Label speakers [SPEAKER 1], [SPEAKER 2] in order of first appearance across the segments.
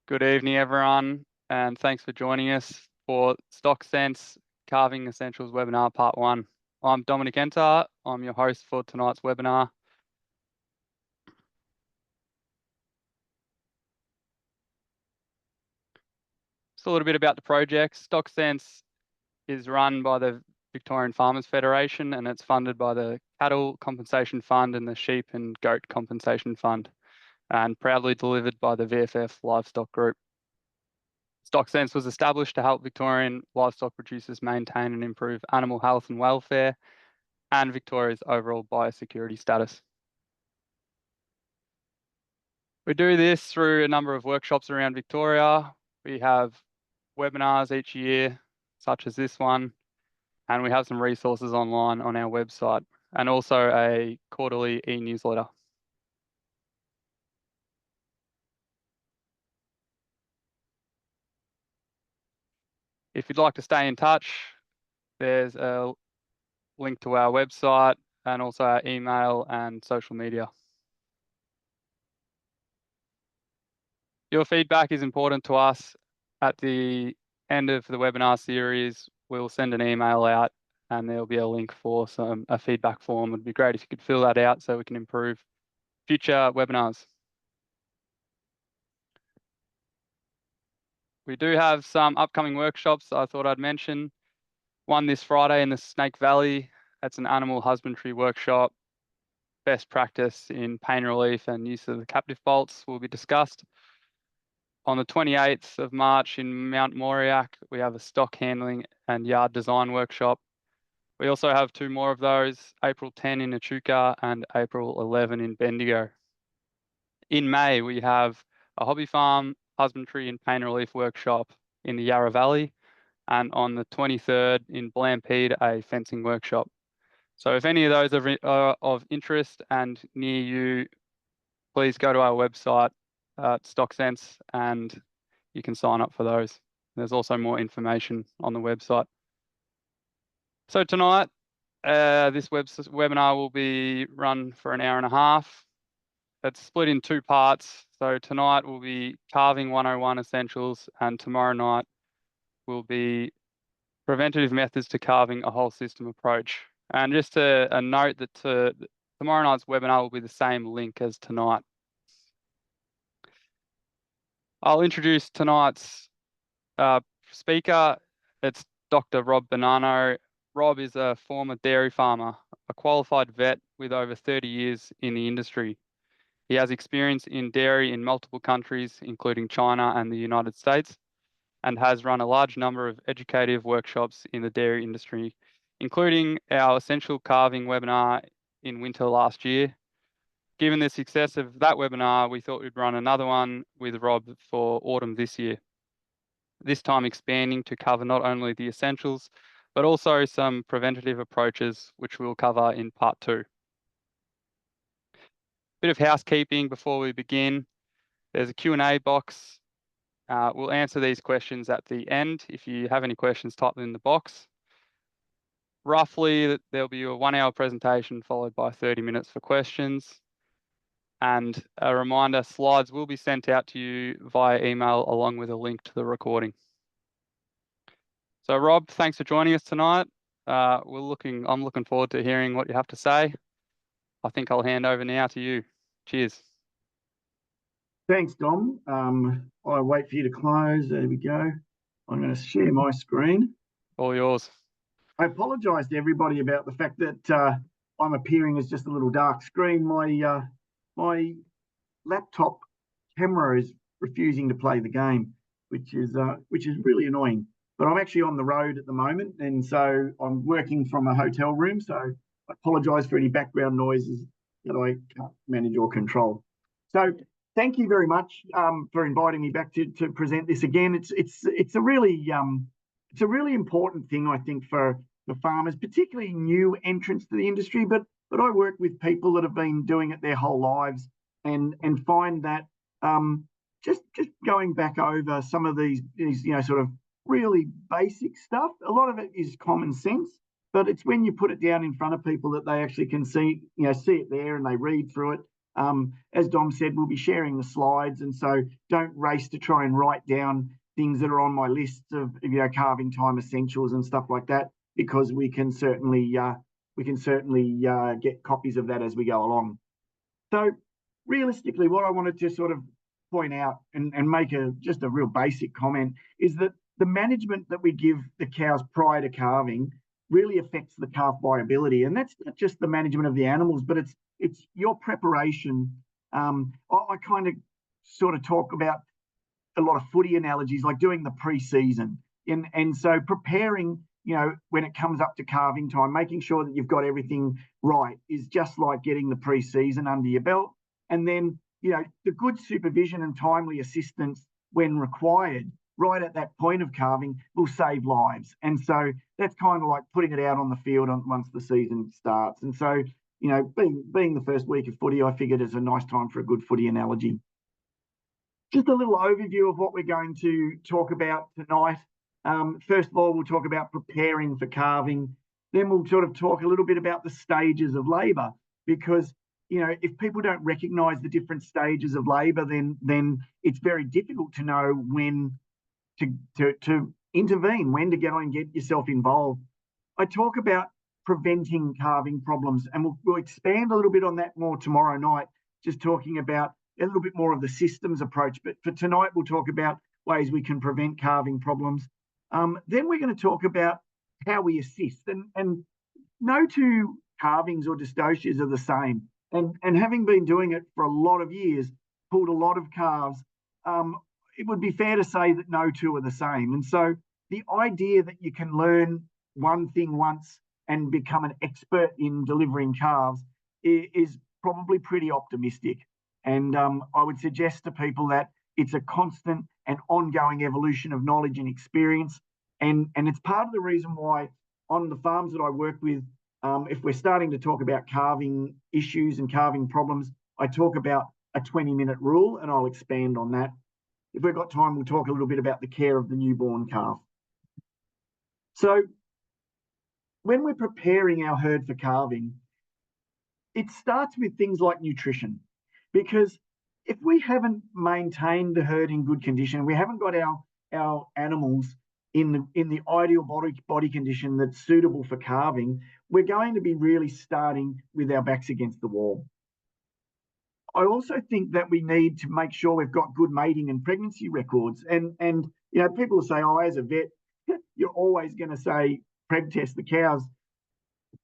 [SPEAKER 1] Good evening, everyone, and thanks for joining us for Stock Sense Carving Essentials webinar part 1. I'm Dominic Enter. I'm your host for tonight's webinar. Just a little bit about the project. Stock Sense is run by the Victorian Farmers Federation, and it's funded by the Cattle Compensation Fund and the Sheep and Goat Compensation Fund, and proudly delivered by the VFF Livestock Group. Stock Sense was established to help Victorian livestock producers maintain and improve animal health and welfare and Victoria's overall biosecurity status. We do this through a number of workshops around Victoria. We have webinars each year, such as this one, and we have some resources online on our website, and also a quarterly e-newsletter. If you'd like to stay in touch, there's a link to our website and also our email and social media. Your feedback is important to us. At the end of the webinar series, we'll send an email out and there'll be a link for a feedback form. It'd be great if you could fill that out so we can improve future webinars. We do have some upcoming workshops I thought I'd mention. One this Friday in the Snake Valley. That's an animal husbandry workshop. Best practice in pain relief and use of the captive bolts will be discussed. On the 28th of March in Mount Moriac, we have a stock handling and yard design workshop. We also have two more of those, April 10 in Echuca and April 11 in Bendigo. In May, we have a hobby farm, husbandry and pain relief workshop in the Yarra Valley. And on the 23rd in Blampede, a fencing workshop. So if any of those are of interest and near you, please go to our website, StockSense, and you can sign up for those. There's also more information on the website. So tonight, this webinar will be run for an hour and a half. It's split in two parts. So tonight will be Carving 101 Essentials, and tomorrow night will be Preventative Methods to Carving, a Whole System Approach. And just a note that tomorrow night's webinar will be the same link as tonight. I'll introduce tonight's speaker. It's Dr. Rob Bonnano. Rob is a former dairy farmer, a qualified vet with over 30 years in the industry. He has experience in dairy in multiple countries, including China and the United States, and has run a large number of educative workshops in the dairy industry, including our Essential Carving webinar in winter last year. Given the success of that webinar, we thought we'd run another one with Rob for autumn this year. This time expanding to cover not only the essentials, but also some preventative approaches, which we'll cover in part 2. Bit of housekeeping before we begin. There's a Q&A box. We'll answer these questions at the end. If you have any questions, type them in the box. Roughly, there'll be a 1-hour presentation followed by 30 minutes for questions. And a reminder, slides will be sent out to you via email along with a link to the recording. So Rob, thanks for joining us tonight. I'm looking forward to hearing what you have to say. I think I'll hand over now to you. Cheers.
[SPEAKER 2] Thanks, Dom. I'll wait for you to close. There we go. I'm going to share my screen.
[SPEAKER 1] All yours.
[SPEAKER 2] I apologise to everybody about the fact that I'm appearing as just a little dark screen. My laptop camera is refusing to play the game, which is really annoying. But I'm actually on the road at the moment, and so I'm working from a hotel room. So I apologise for any background noises that I can't manage or control. So thank you very much for inviting me back to present this again. It's a really important thing, I think, for the farmers, particularly new entrants to the industry. But I work with people that have been doing it their whole lives, and find that just going back over some of these sort of really basic stuff. A lot of it is common sense, but it's when you put it down in front of people that they actually can see it there and they read through it. As Dom said, we'll be sharing the slides, and so don't race to try and write down things that are on my list of calving time essentials and stuff like that, because we can certainly get copies of that as we go along. So realistically, what I wanted to sort of point out and make just a real basic comment is that the management that we give the cows prior to calving really affects the calf viability. And that's not just the management of the animals, but it's your preparation. I kind of sort of talk about a lot of footy analogies, like doing the pre-season. And so preparing, when it comes up to calving time, making sure that you've got everything right is just like getting the pre-season under your belt. And then, the good supervision and timely assistance when required right at that point of calving will save lives. And so that's kind of like putting it out on the field once the season starts. And so, being the first week of footy, I figured it's a nice time for a good footy analogy. Just a little overview of what we're going to talk about tonight. First of all, we'll talk about preparing for calving. Then we'll sort of talk a little bit about the stages of labour, because if people don't recognise the different stages of labour, then it's very difficult to know when to intervene, when to go and get yourself involved. I talk about preventing calving problems, and we'll expand a little bit on that more tomorrow night, just talking about a little bit more of the systems approach. But for tonight, we'll talk about ways we can prevent calving problems. Then we're going to talk about how we assist. And no two calvings or dystocias are the same. And having been doing it for a lot of years, pulled a lot of calves, it would be fair to say that no two are the same. And so the idea that you can learn one thing once and become an expert in delivering calves is probably pretty optimistic. And I would suggest to people that it's a constant and ongoing evolution of knowledge and experience. And it's part of the reason why on the farms that I work with, if we're starting to talk about calving issues and calving problems, I talk about a 20-minute rule, and I'll expand on that. If we've got time, we'll talk a little bit about the care of the newborn calf. So when we're preparing our herd for calving, it starts with things like nutrition, because if we haven't maintained the herd in good condition, we haven't got our animals in the ideal body condition that's suitable for calving, we're going to be really starting with our backs against the wall. I also think that we need to make sure we've got good mating and pregnancy records. And people will say, oh, as a vet, you're always going to say preg test the cows.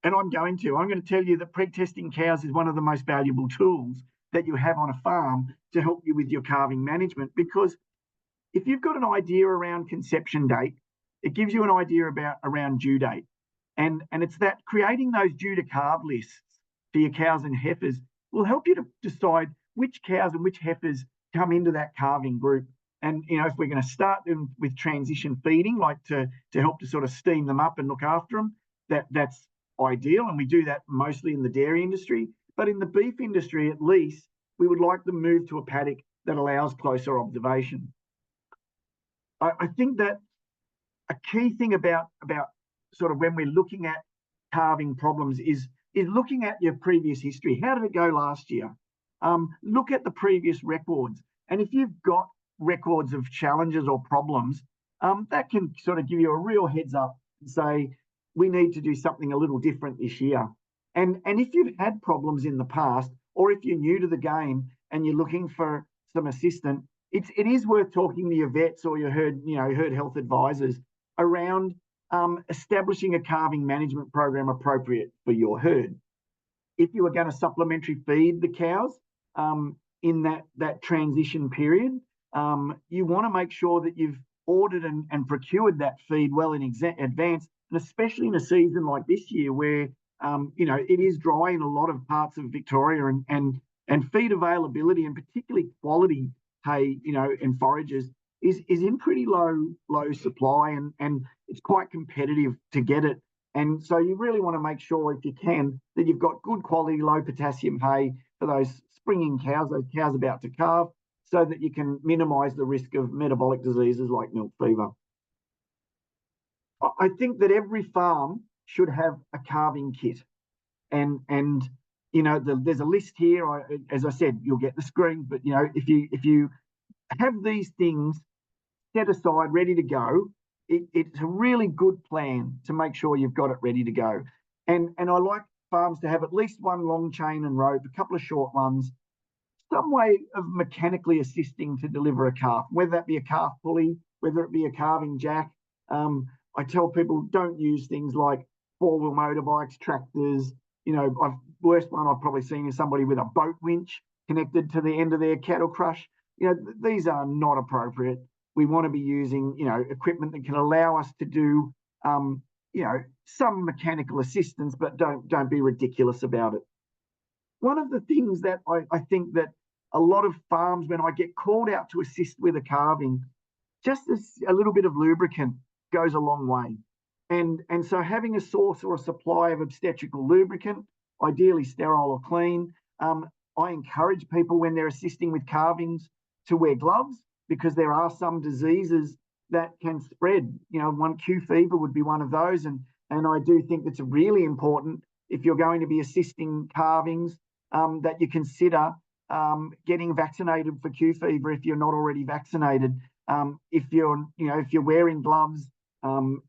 [SPEAKER 2] And I'm going to tell you that preg testing cows is one of the most valuable tools that you have on a farm to help you with your calving management, because if you've got an idea around conception date, it gives you an idea around due date. And it's that creating those due to calve lists for your cows and heifers will help you to decide which cows and which heifers come into that calving group. And, if we're going to start them with transition feeding, like to help to sort of steam them up and look after them, that's ideal. And we do that mostly in the dairy industry. But in the beef industry, at least, we would like them moved to a paddock that allows closer observation. I think that a key thing about sort of when we're looking at calving problems is looking at your previous history. How did it go last year? Look at the previous records. And if you've got records of challenges or problems, that can sort of give you a real heads up and say, we need to do something a little different this year. And if you've had problems in the past, or if you're new to the game and you're looking for some assistance, it is worth talking to your vets or your herd health advisors around establishing a calving management program appropriate for your herd. If you are going to supplementary feed the cows in that transition period, you want to make sure that you've ordered and procured that feed well in advance, and especially in a season like this year where it is dry in a lot of parts of Victoria, and feed availability and particularly quality hay, and forages is in pretty low supply, and it's quite competitive to get it. And so you really want to make sure, if you can, that you've got good quality, low potassium hay for those springing cows, those cows about to calve, so that you can minimise the risk of metabolic diseases like milk fever. I think that every farm should have a calving kit, and there's a list here. As I said, you'll get the screen, but if you have these things set aside, ready to go, it's a really good plan to make sure you've got it ready to go. And I like farms to have at least one long chain and rope, a couple of short ones, some way of mechanically assisting to deliver a calf, whether that be a calf pulley, whether it be a calving jack. I tell people don't use things like four-wheel motorbikes, tractors. Worst one I've probably seen is somebody with a boat winch connected to the end of their cattle crush. These are not appropriate. We want to be using, equipment that can allow us to do, some mechanical assistance, but don't be ridiculous about it. One of the things that I think that a lot of farms, when I get called out to assist with a calving, just a little bit of lubricant goes a long way. And so having a source or a supply of obstetrical lubricant, ideally sterile or clean, I encourage people when they're assisting with calvings to wear gloves, because there are some diseases that can spread. One Q fever would be one of those. And I do think it's really important, if you're going to be assisting calvings, that you consider getting vaccinated for Q fever if you're not already vaccinated. If you're wearing gloves and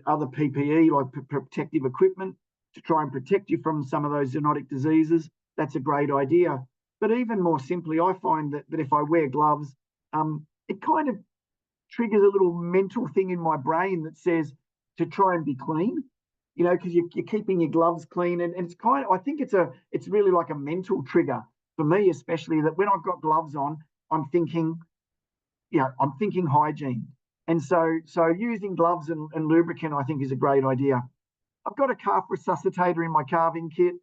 [SPEAKER 2] other PPE like protective equipment to try and protect you from some of those zoonotic diseases, that's a great idea. But even more simply, I find that if I wear gloves, it kind of triggers a little mental thing in my brain that says to try and be clean, because you're keeping your gloves clean, and it's I think it's really like a mental trigger for me, especially, that when I've got gloves on, I'm thinking hygiene. And so using gloves and lubricant, I think, is a great idea. I've got a calf resuscitator in my calving kit.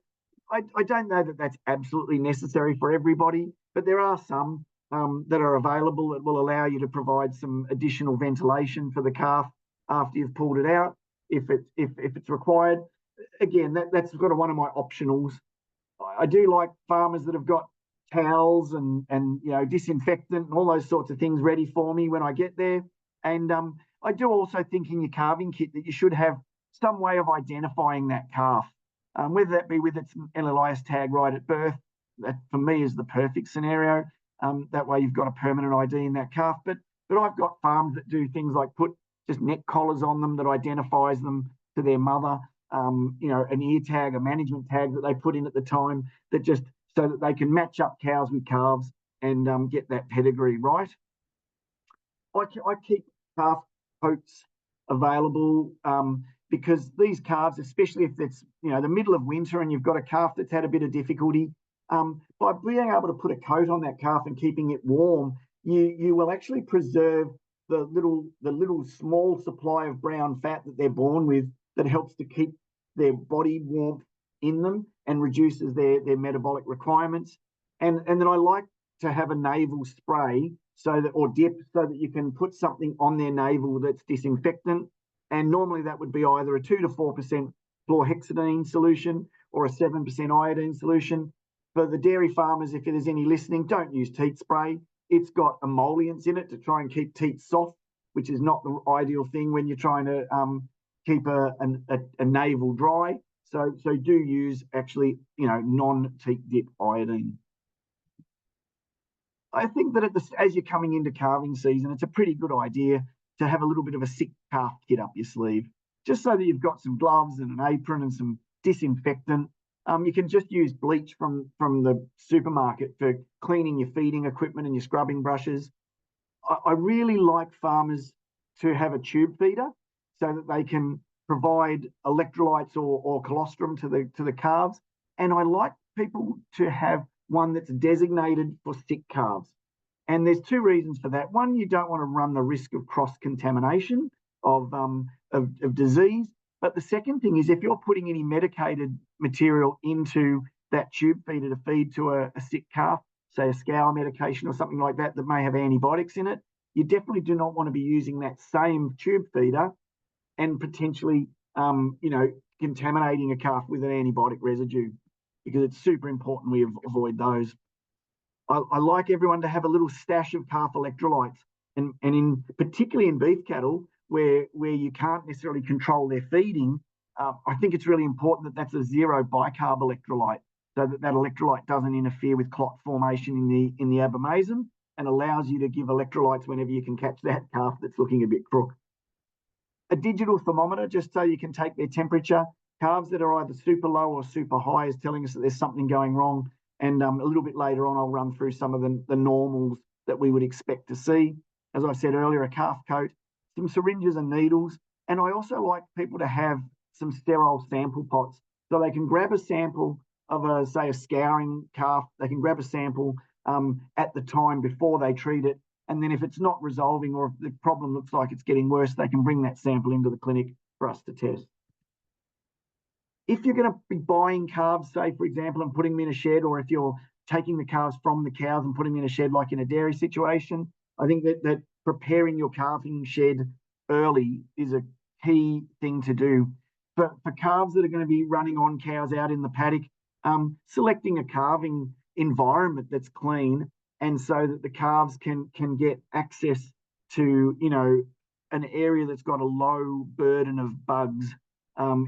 [SPEAKER 2] I don't know that that's absolutely necessary for everybody, but there are some that are available that will allow you to provide some additional ventilation for the calf after you've pulled it out, if it's required. Again, that's sort of one of my optionals. I do like farmers that have got towels and disinfectant and all those sorts of things ready for me when I get there. And I do also think in your calving kit that you should have some way of identifying that calf, whether that be with its LLIS tag right at birth. That for me is the perfect scenario. That way you've got a permanent ID in that calf. But I've got farms that do things like put just neck collars on them that identifies them to their mother. An ear tag, a management tag that they put in at the time, that just so that they can match up cows with calves and get that pedigree right. I keep calf coats available because these calves, especially if it's the middle of winter and you've got a calf that's had a bit of difficulty, by being able to put a coat on that calf and keeping it warm, you will actually preserve the little small supply of brown fat that they're born with, that helps to keep their body warmth in them and reduces their metabolic requirements. And then I like to have a navel spray or dip, so that you can put something on their navel that's disinfectant. And normally that would be either a 2 to 4% chlorhexidine solution or a 7% iodine solution. For the dairy farmers, if there's any listening, don't use teat spray. It's got emollients in it to try and keep teats soft, which is not the ideal thing when you're trying to keep a navel dry. So do use actually non-teat dip iodine. I think that as you're coming into calving season, it's a pretty good idea to have a little bit of a sick calf kit up your sleeve, just so that you've got some gloves and an apron and some disinfectant. You can just use bleach from the supermarket for cleaning your feeding equipment and your scrubbing brushes. I really like farmers to have a tube feeder so that they can provide electrolytes or colostrum to the calves. And I like people to have one that's designated for sick calves. And there's two reasons for that. One, you don't want to run the risk of cross-contamination of disease. But the second thing is, if you're putting any medicated material into that tube feeder to feed to a sick calf, say a scour medication or something like that may have antibiotics in it, you definitely do not want to be using that same tube feeder and potentially, contaminating a calf with an antibiotic residue, because it's super important we avoid those. I like everyone to have a little stash of calf electrolytes, and particularly in beef cattle where you can't necessarily control their feeding. I think it's really important that that's a zero bicarb electrolyte. so that that electrolyte doesn't interfere with clot formation in the abomasum, and allows you to give electrolytes whenever you can catch that calf that's looking a bit crook. A digital thermometer, just so you can take their temperature. Calves that are either super low or super high is telling us that there's something going wrong. And a little bit later on, I'll run through some of the normals that we would expect to see. As I said earlier, a calf coat, some syringes and needles. And I also like people to have some sterile sample pots, so they can grab a sample of say a scouring calf. They can grab a sample at the time before they treat it. And then if it's not resolving, or if the problem looks like it's getting worse, they can bring that sample into the clinic for us to test. If you're going to be buying calves, say, for example, and putting them in a shed, or if you're taking the calves from the cows and putting them in a shed, like in a dairy situation, I think that preparing your calving shed early is a key thing to do. For calves that are going to be running on cows out in the paddock, selecting a calving environment that's clean, and so that the calves can get access to, an area that's got a low burden of bugs,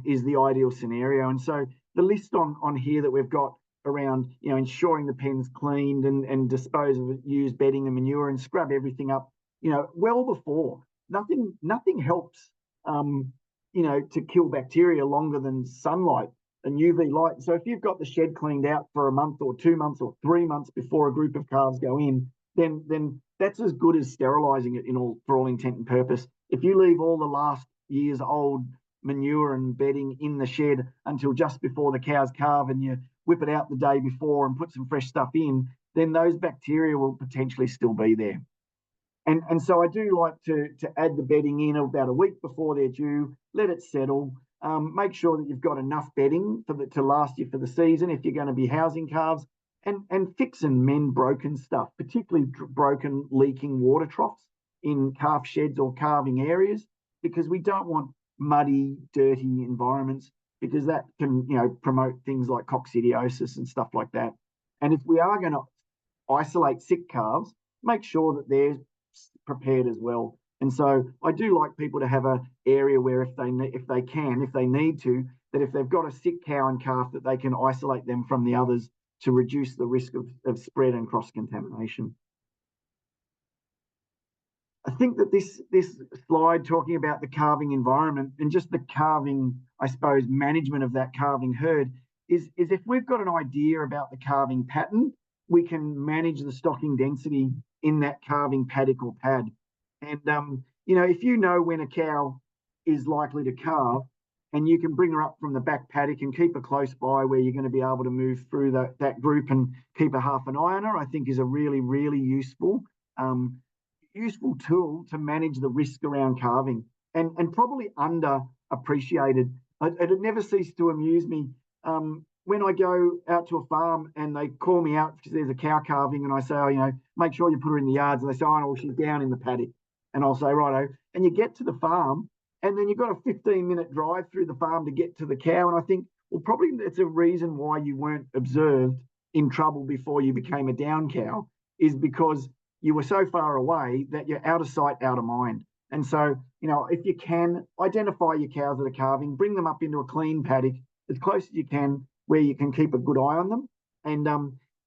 [SPEAKER 2] is the ideal scenario. And so the list on here that we've got around, ensuring the pen's cleaned and dispose of used bedding and manure and scrub everything up, well before. Nothing helps, to kill bacteria longer than sunlight and UV light. So if you've got the shed cleaned out for a month or 2 months or 3 months before a group of calves go in, then that's as good as sterilizing it for all intent and purpose. If you leave all the last year's old manure and bedding in the shed until just before the cows calve, and you whip it out the day before and put some fresh stuff in, then those bacteria will potentially still be there. And so I do like to add the bedding in about a week before they're due, let it settle, make sure that you've got enough bedding to last you for the season if you're going to be housing calves, and fix and mend broken stuff, particularly broken leaking water troughs in calf sheds or calving areas, because we don't want muddy, dirty environments, because that can, promote things like coccidiosis and stuff like that. And if we are going to isolate sick calves, make sure that they're prepared as well. And so I do like people to have an area where if they need to, that if they've got a sick cow and calf, that they can isolate them from the others to reduce the risk of spread and cross-contamination. I think that this slide talking about the calving environment and just the calving, I suppose, management of that calving herd is if we've got an idea about the calving pattern, we can manage the stocking density in that calving paddock or pad. And, if you know when a cow is likely to calve, and you can bring her up from the back paddock and keep her close by where you're going to be able to move through that group and keep a half an eye on her, I think is a really, really useful tool to manage the risk around calving, and probably underappreciated. It never ceased to amuse me when I go out to a farm and they call me out because there's a cow calving, and I say, make sure you put her in the yards, and they say, oh no, she's down in the paddock, and I'll say, righto, and you get to the farm, and then you've got a 15-minute drive through the farm to get to the cow, and I think, well, probably it's a reason why you weren't observed in trouble before you became a down cow, is because you were so far away that you're out of sight, out of mind. And so, if you can identify your cows that are calving, bring them up into a clean paddock as close as you can, where you can keep a good eye on them. And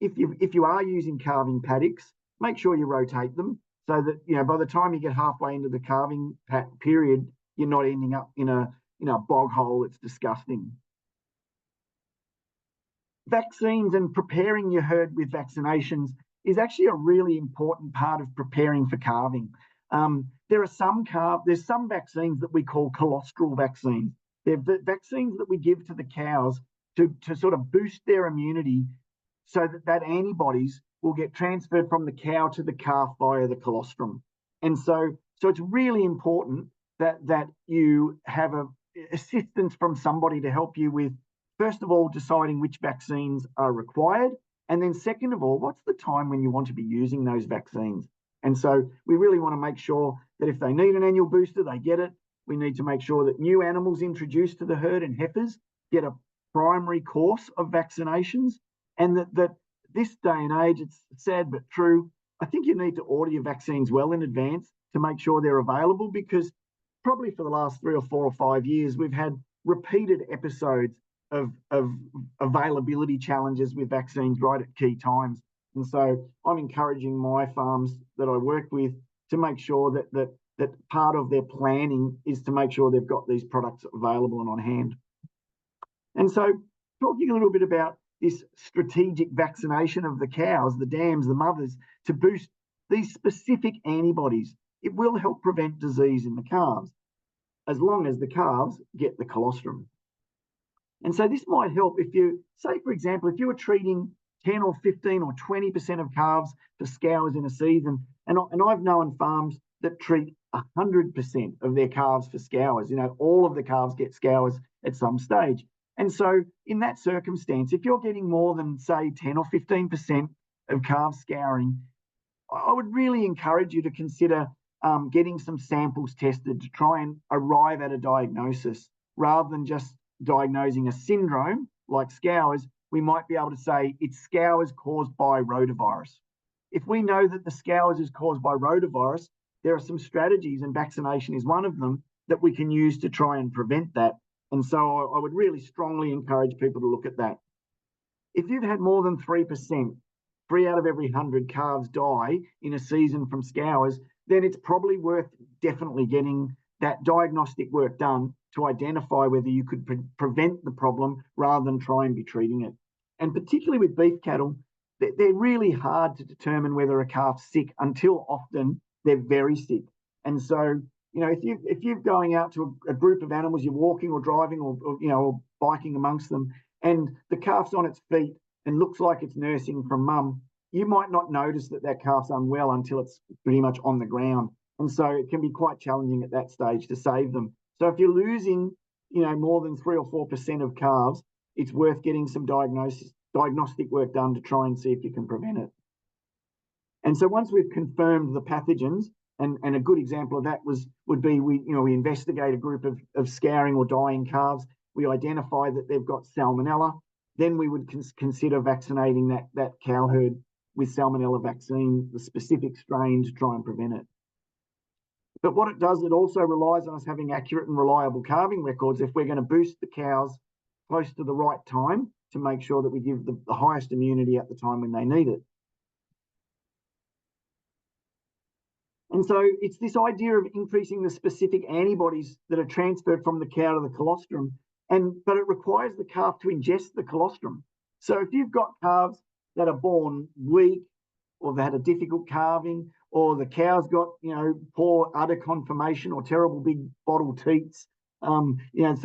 [SPEAKER 2] if you are using calving paddocks, make sure you rotate them so that, by the time you get halfway into the calving period, you're not ending up in a bog hole. It's disgusting. Vaccines and preparing your herd with vaccinations is actually a really important part of preparing for calving. There's some vaccines that we call colostral vaccines. They're vaccines that we give to the cows to sort of boost their immunity, so that antibodies will get transferred from the cow to the calf via the colostrum. And so it's really important that you have assistance from somebody to help you with, first of all, deciding which vaccines are required, and then second of all, what's the time when you want to be using those vaccines. And so we really want to make sure that if they need an annual booster, they get it. We need to make sure that new animals introduced to the herd and heifers get a primary course of vaccinations, and that this day and age, it's sad but true, I think you need to order your vaccines well in advance to make sure they're available, because probably for the last 3 or 4 or 5 years, we've had repeated episodes of availability challenges with vaccines right at key times. And so I'm encouraging my farms that I work with to make sure that part of their planning is to make sure they've got these products available and on hand. And so talking a little bit about this strategic vaccination of the cows, the dams, the mothers, to boost these specific antibodies, it will help prevent disease in the calves, as long as the calves get the colostrum. And so this might help if you, say, for example, if you were treating 10 or 15 or 20% of calves for scours in a season, and I've known farms that treat 100% of their calves for scours. All of the calves get scours at some stage. And so in that circumstance, if you're getting more than, say, 10 or 15% of calves scouring, I would really encourage you to consider getting some samples tested to try and arrive at a diagnosis, rather than just diagnosing a syndrome like scours. We might be able to say it's scours caused by rotavirus. If we know that the scours is caused by rotavirus, there are some strategies, and vaccination is one of them, that we can use to try and prevent that. And so I would really strongly encourage people to look at that. If you've had more than 3%, 3 out of every 100 calves die in a season from scours, then it's probably worth definitely getting that diagnostic work done to identify whether you could prevent the problem rather than try and be treating it. And particularly with beef cattle, they're really hard to determine whether a calf's sick until often they're very sick. And so, if you're going out to a group of animals, you're walking or driving or biking amongst them, and the calf's on its feet and looks like it's nursing from mum, you might not notice that calf's unwell until it's pretty much on the ground. And so it can be quite challenging at that stage to save them. So if you're losing, more than 3 or 4% of calves, it's worth getting some diagnostic work done to try and see if you can prevent it. And so once we've confirmed the pathogens, and a good example of that would be we investigate a group of scouring or dying calves. We identify that they've got salmonella. Then we would consider vaccinating that cow herd with salmonella vaccine, the specific strain, to try and prevent it. But what it does, it also relies on us having accurate and reliable calving records if we're going to boost the cows close to the right time to make sure that we give the highest immunity at the time when they need it. And so it's this idea of increasing the specific antibodies that are transferred from the cow to the colostrum, but it requires the calf to ingest the colostrum. So if you've got calves that are born weak, or they had a difficult calving, or the cow's got, poor udder conformation or terrible big bottle teats, so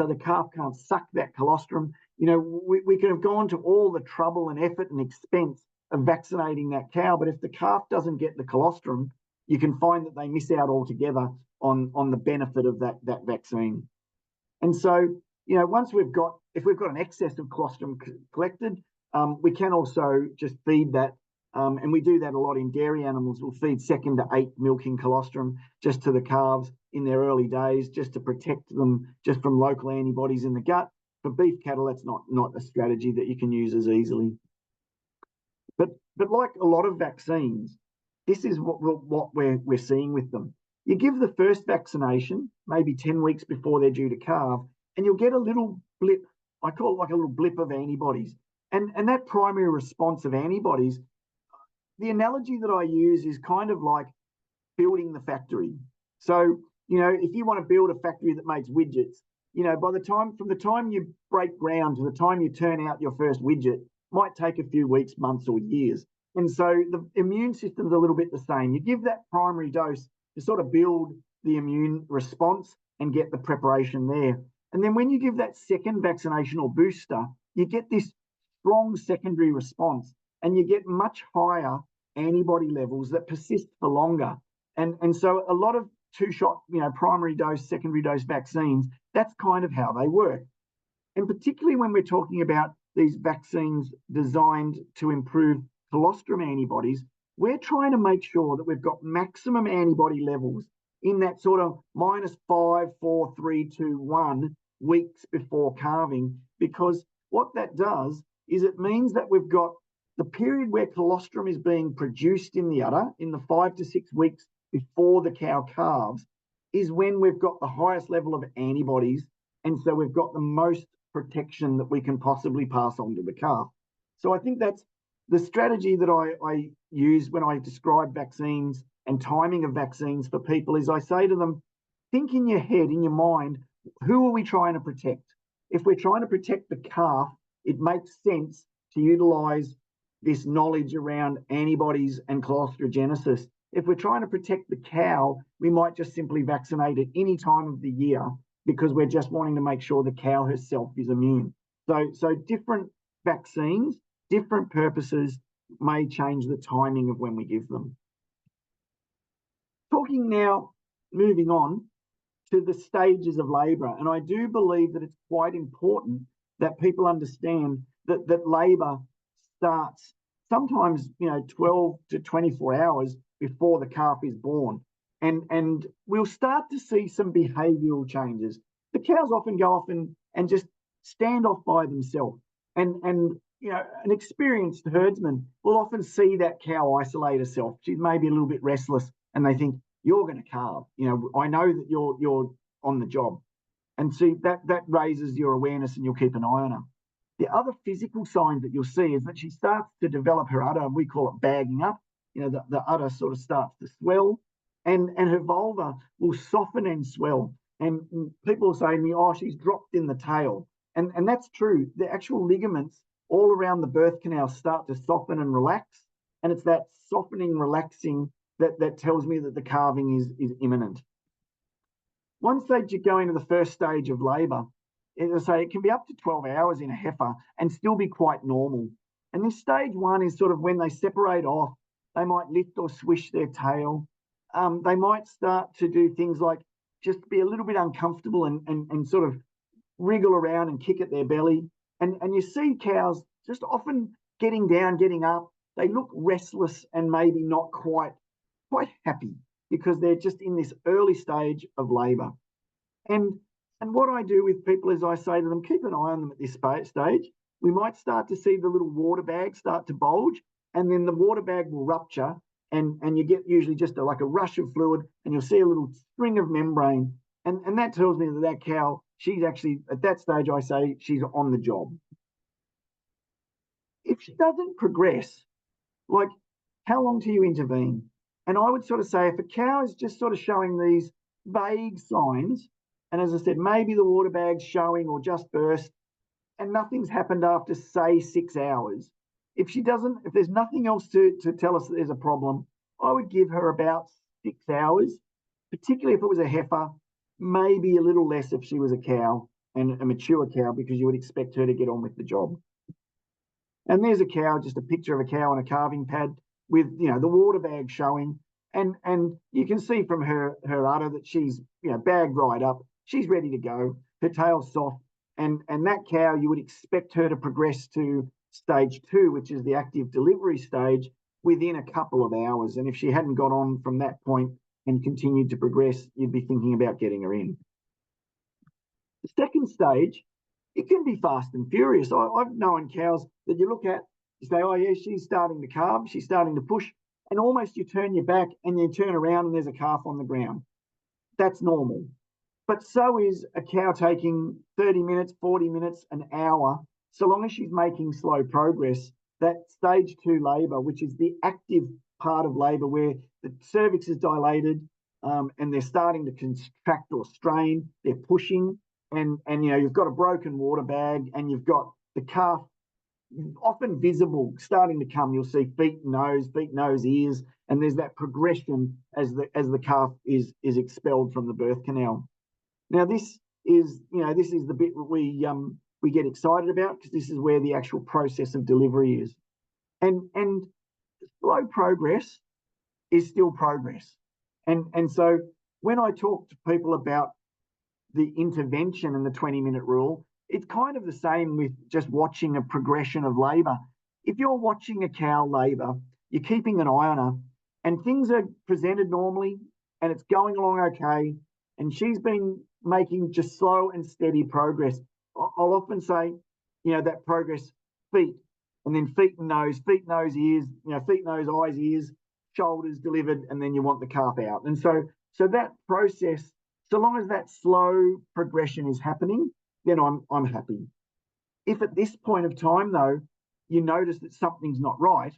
[SPEAKER 2] the calf can't suck that colostrum, we could have gone to all the trouble and effort and expense of vaccinating that cow, but if the calf doesn't get the colostrum, you can find that they miss out altogether on the benefit of that vaccine. And so, if we've got an excess of colostrum collected, we can also just feed that, and we do that a lot in dairy animals. We'll feed 2nd to 8th milking colostrum just to the calves in their early days, just to protect them just from local antibodies in the gut. For beef cattle, that's not a strategy that you can use as easily. But like a lot of vaccines, this is what we're seeing with them. You give the first vaccination maybe 10 weeks before they're due to calve, and you'll get a little blip. I call it like a little blip of antibodies. And that primary response of antibodies, the analogy that I use is kind of like building the factory. So, if you want to build a factory that makes widgets, from the time you break ground to the time you turn out your first widget might take a few weeks, months, or years. And so the immune system's a little bit the same. You give that primary dose to sort of build the immune response and get the preparation there. And then when you give that second vaccination or booster, you get this strong secondary response, and you get much higher antibody levels that persist for longer. And so a lot of 2-shot, primary dose, secondary dose vaccines, that's kind of how they work. And particularly when we're talking about these vaccines designed to improve colostrum antibodies, we're trying to make sure that we've got maximum antibody levels in that sort of -5, 4, 3, 2, 1 weeks before calving, because what that does is it means that we've got the period where colostrum is being produced in the udder, in the 5 to 6 weeks before the cow calves, is when we've got the highest level of antibodies. And so we've got the most protection that we can possibly pass on to the calf. So I think that's the strategy that I use when I describe vaccines and timing of vaccines for people is I say to them, think in your head, in your mind, who are we trying to protect? If we're trying to protect the calf, it makes sense to utilize this knowledge around antibodies and clostridigenesis. If we're trying to protect the cow, we might just simply vaccinate at any time of the year because we're just wanting to make sure the cow herself is immune. So different vaccines, different purposes may change the timing of when we give them. Talking now, moving on to the stages of labour, and I do believe that it's quite important that people understand that labour starts sometimes 12 to 24 hours before the calf is born, and we'll start to see some behavioural changes. The cows often go off and just stand off by themselves, and an experienced herdsman will often see that cow isolate herself. She's maybe a little bit restless, and they think, you're going to calve. I know that you're on the job. And see, that raises your awareness and you'll keep an eye on her. The other physical signs that you'll see is that she starts to develop her udder, and we call it bagging up. The udder sort of starts to swell, and her vulva will soften and swell. And people will say to me, oh, she's dropped in the tail. And that's true. The actual ligaments all around the birth canal start to soften and relax. And it's that softening, relaxing that tells me that the calving is imminent. Once they go into the first stage of labour, as I say, it can be up to 12 hours in a heifer and still be quite normal. And this stage one is sort of when they separate off, they might lift or swish their tail. They might start to do things like just be a little bit uncomfortable and sort of wriggle around and kick at their belly. And you see cows just often getting down, getting up. They look restless and maybe not quite happy because they're just in this early stage of labour. And what I do with people is I say to them, keep an eye on them at this stage. We might start to see the little water bag start to bulge, and then the water bag will rupture, and you get usually just like a rush of fluid, and you'll see a little string of membrane. And that tells me that cow, she's actually, at that stage, I say she's on the job. If she doesn't progress, like how long do you intervene? And I would sort of say if a cow is just sort of showing these vague signs, and as I said, maybe the water bag's showing or just burst, and nothing's happened after, say, 6 hours. If there's nothing else to tell us that there's a problem, I would give her about 6 hours, particularly if it was a heifer, maybe a little less if she was a cow and a mature cow, because you would expect her to get on with the job. And there's a cow, just a picture of a cow on a calving pad with the water bag showing, and you can see from her udder that she's bagged right up. She's ready to go. Her tail's soft, and that cow, you would expect her to progress to stage 2, which is the active delivery stage, within a couple of hours. And if she hadn't got on from that point and continued to progress, you'd be thinking about getting her in. The second stage, it can be fast and furious. I've known cows that you look at, you say, oh yeah, she's starting to calve, she's starting to push, and almost you turn your back and you turn around and there's a calf on the ground. That's normal. But so is a cow taking 30 minutes, 40 minutes, an hour, so long as she's making slow progress. That stage 2 labour, which is the active part of labour where the cervix is dilated and they're starting to contract or strain, they're pushing, and you've got a broken water bag and you've got the calf often visible, starting to come. You'll see feet, nose, ears, and there's that progression as the calf is expelled from the birth canal. Now this is the bit that we get excited about, because this is where the actual process of delivery is, and slow progress is still progress, and so when I talk to people about the intervention and the 20-minute rule, it's kind of the same with just watching a progression of labour. If you're watching a cow labour, you're keeping an eye on her, and things are presented normally, and it's going along okay, and she's been making just slow and steady progress. I'll often say, that progress, feet, and then feet, nose, ears, feet, nose, eyes, ears, shoulders delivered, and then you want the calf out. And so that process, so long as that slow progression is happening, then I'm happy. If at this point of time, though, you notice that something's not right,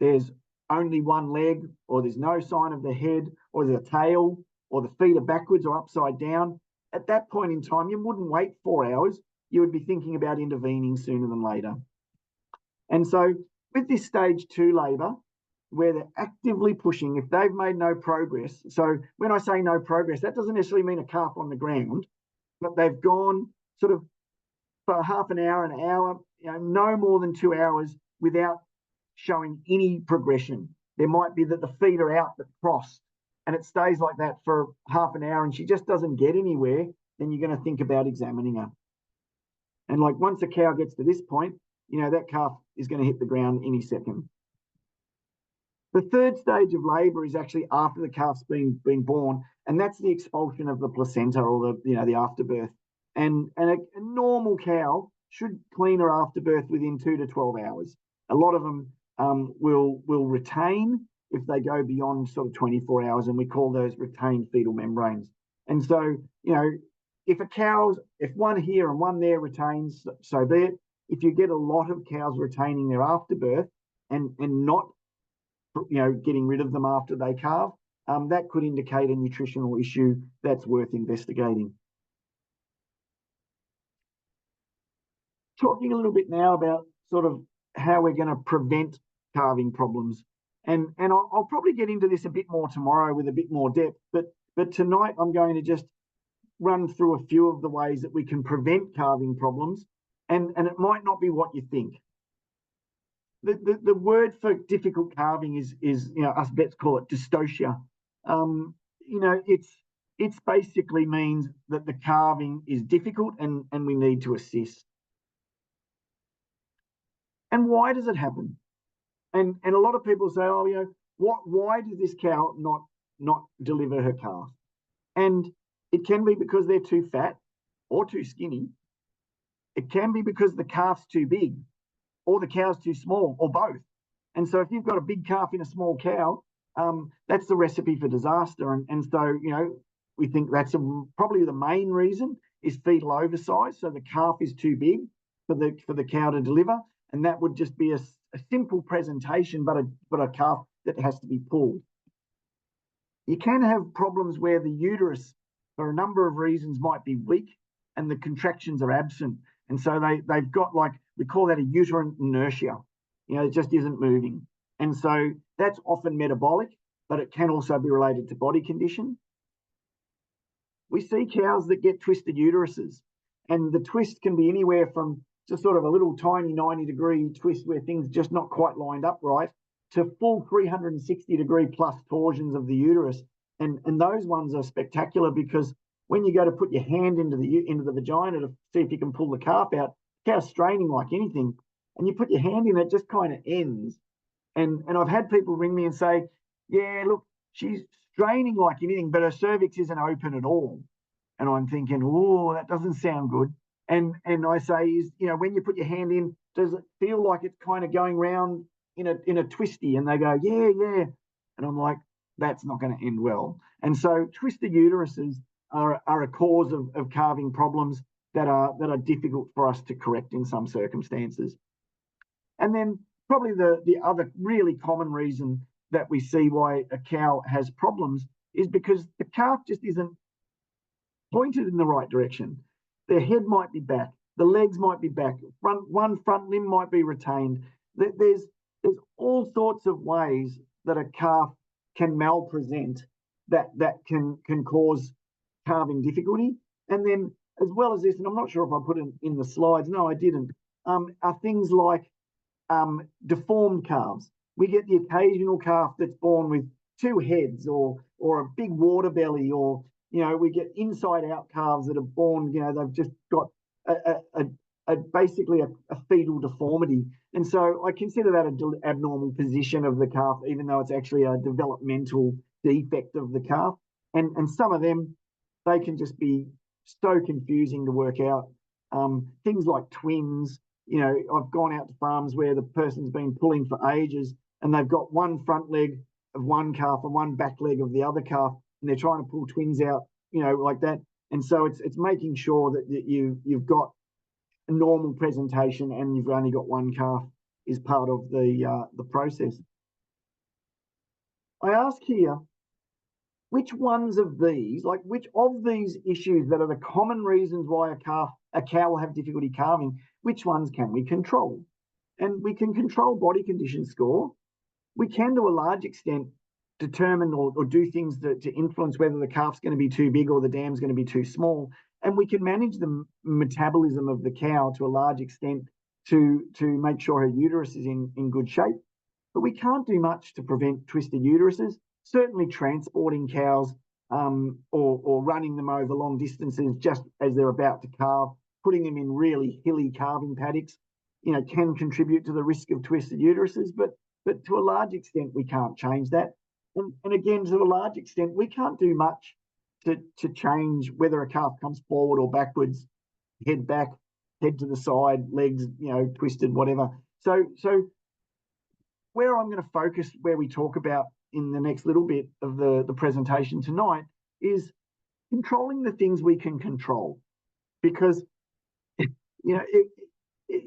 [SPEAKER 2] there's only one leg, or there's no sign of the head, or there's a tail, or the feet are backwards or upside down, at that point in time, you wouldn't wait 4 hours. You would be thinking about intervening sooner than later. And so with this stage 2 labour, where they're actively pushing, if they've made no progress, so when I say no progress, that doesn't necessarily mean a calf on the ground, but they've gone sort of for half an hour, no more than 2 hours without showing any progression. There might be that the feet are out but crossed, and it stays like that for half an hour and she just doesn't get anywhere, then you're going to think about examining her. And like once a cow gets to this point, that calf is going to hit the ground any second. The third stage of labour is actually after the calf's been born, and that's the expulsion of the placenta, or the afterbirth. And a normal cow should clean her afterbirth within 2 to 12 hours. A lot of them will retain if they go beyond sort of 24 hours, and we call those retained fetal membranes. And so, if one here and one there retains, so be it. If you get a lot of cows retaining their afterbirth and not getting rid of them after they calve, that could indicate a nutritional issue that's worth investigating. Talking a little bit now about sort of how we're going to prevent calving problems. And I'll probably get into this a bit more tomorrow with a bit more depth, but tonight I'm going to just run through a few of the ways that we can prevent calving problems, and it might not be what you think. The word for difficult calving is us vets call it dystocia. It's basically means that the calving is difficult and we need to assist. And why does it happen? And a lot of people say, why does this cow not deliver her calf? And it can be because they're too fat or too skinny. It can be because the calf's too big, or the cow's too small, or both. And so if you've got a big calf in a small cow, that's the recipe for disaster. And so, we think that's probably the main reason is fetal oversize. So the calf is too big for the cow to deliver. And that would just be a simple presentation, but a calf that has to be pulled. You can have problems where the uterus, for a number of reasons, might be weak and the contractions are absent. And so they've got, we call that a uterine inertia. It just isn't moving. And so that's often metabolic, but it can also be related to body condition. We see cows that get twisted uteruses, and the twist can be anywhere from just sort of a little tiny 90-degree twist where things just not quite lined up right, to full 360-degree plus torsions of the uterus. And those ones are spectacular, because when you go to put your hand into the vagina to see if you can pull the calf out, the cow's straining like anything, and you put your hand in, it just kind of ends. And I've had people ring me and say, yeah, look, she's straining like anything, but her cervix isn't open at all. And I'm thinking, oh, that doesn't sound good. And I say, when you put your hand in, does it feel like it's kind of going round in a twisty? And they go, yeah. And I'm like, that's not going to end well. And so twisted uteruses are a cause of calving problems that are difficult for us to correct in some circumstances. And then probably the other really common reason that we see why a cow has problems is because the calf just isn't pointed in the right direction. Their head might be back, the legs might be back, one front limb might be retained. There's all sorts of ways that a calf can malpresent that can cause calving difficulty. And then, as well as this, and I'm not sure if I put it in the slides, no, I didn't, are things like deformed calves. We get the occasional calf that's born with two heads or a big water belly, or we get inside out calves that are born, they've just got basically a fetal deformity. And so I consider that an abnormal position of the calf, even though it's actually a developmental defect of the calf. And some of them, they can just be so confusing to work out. Things like twins. I've gone out to farms where the person's been pulling for ages, and they've got one front leg of one calf and one back leg of the other calf, and they're trying to pull twins out, like that. And so it's making sure that you've got a normal presentation and you've only got one calf is part of the process. I ask here, which ones of these, like which of these issues that are the common reasons why a cow will have difficulty calving, which ones can we control? And we can control body condition score. We can, to a large extent, determine or do things to influence whether the calf's going to be too big or the dam's going to be too small. And we can manage the metabolism of the cow to a large extent to make sure her uterus is in good shape. But we can't do much to prevent twisted uteruses. Certainly transporting cows or running them over long distances just as they're about to calve, putting them in really hilly calving paddocks, can contribute to the risk of twisted uteruses. But to a large extent, we can't change that. And again, to a large extent, we can't do much to change whether a calf comes forward or backwards, head back, head to the side, legs, twisted, whatever. So where I'm going to focus, where we talk about in the next little bit of the presentation tonight, is controlling the things we can control. Because,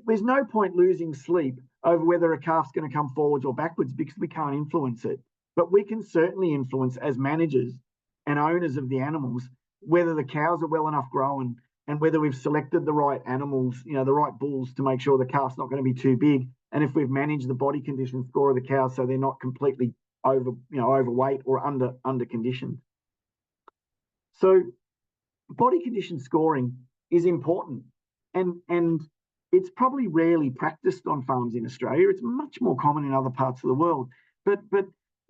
[SPEAKER 2] there's no point losing sleep over whether a calf's going to come forwards or backwards because we can't influence it. But we can certainly influence, as managers and owners of the animals, whether the cows are well enough grown and whether we've selected the right animals, the right bulls to make sure the calf's not going to be too big. And if we've managed the body condition score of the cows so they're not completely overweight or under conditioned. So body condition scoring is important, and it's probably rarely practiced on farms in Australia. It's much more common in other parts of the world. But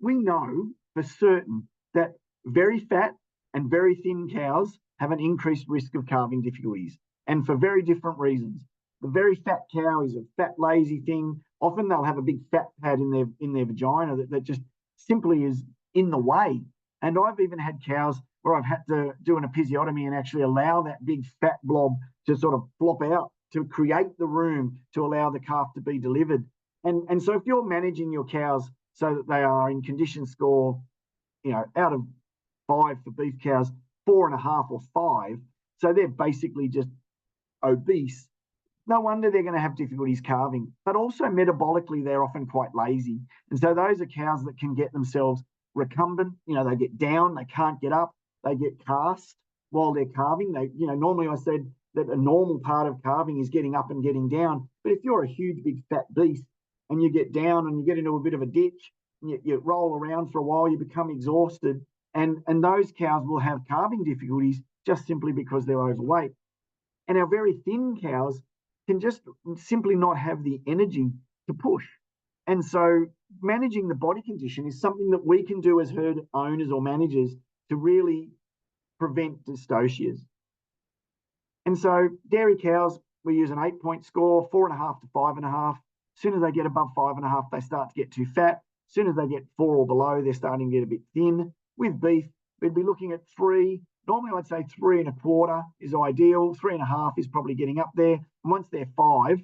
[SPEAKER 2] we know for certain that very fat and very thin cows have an increased risk of calving difficulties, and for very different reasons. The very fat cow is a fat, lazy thing. Often they'll have a big fat pad in their vagina that just simply is in the way. And I've even had cows where I've had to do an episiotomy and actually allow that big fat blob to sort of flop out to create the room to allow the calf to be delivered. And so if you're managing your cows so that they are in condition score, out of 5 for beef cows, 4.5 or 5, so they're basically just obese, no wonder they're going to have difficulties calving. But also metabolically, they're often quite lazy. And so those are cows that can get themselves recumbent. They get down, they can't get up, they get cast while they're calving. Normally I said that a normal part of calving is getting up and getting down. But if you're a huge, big, fat beast and you get down and you get into a bit of a ditch, you roll around for a while, you become exhausted. And those cows will have calving difficulties just simply because they're overweight. And our very thin cows can just simply not have the energy to push. And so managing the body condition is something that we can do as herd owners or managers to really prevent dystocias. And so dairy cows, we use an 8-point score, 4.5 to 5.5. As soon as they get above 5.5, they start to get too fat. As soon as they get 4 or below, they're starting to get a bit thin. With beef, we'd be looking at 3. Normally, I'd say 3.25 is ideal. 3.5 is probably getting up there. And once they're 5,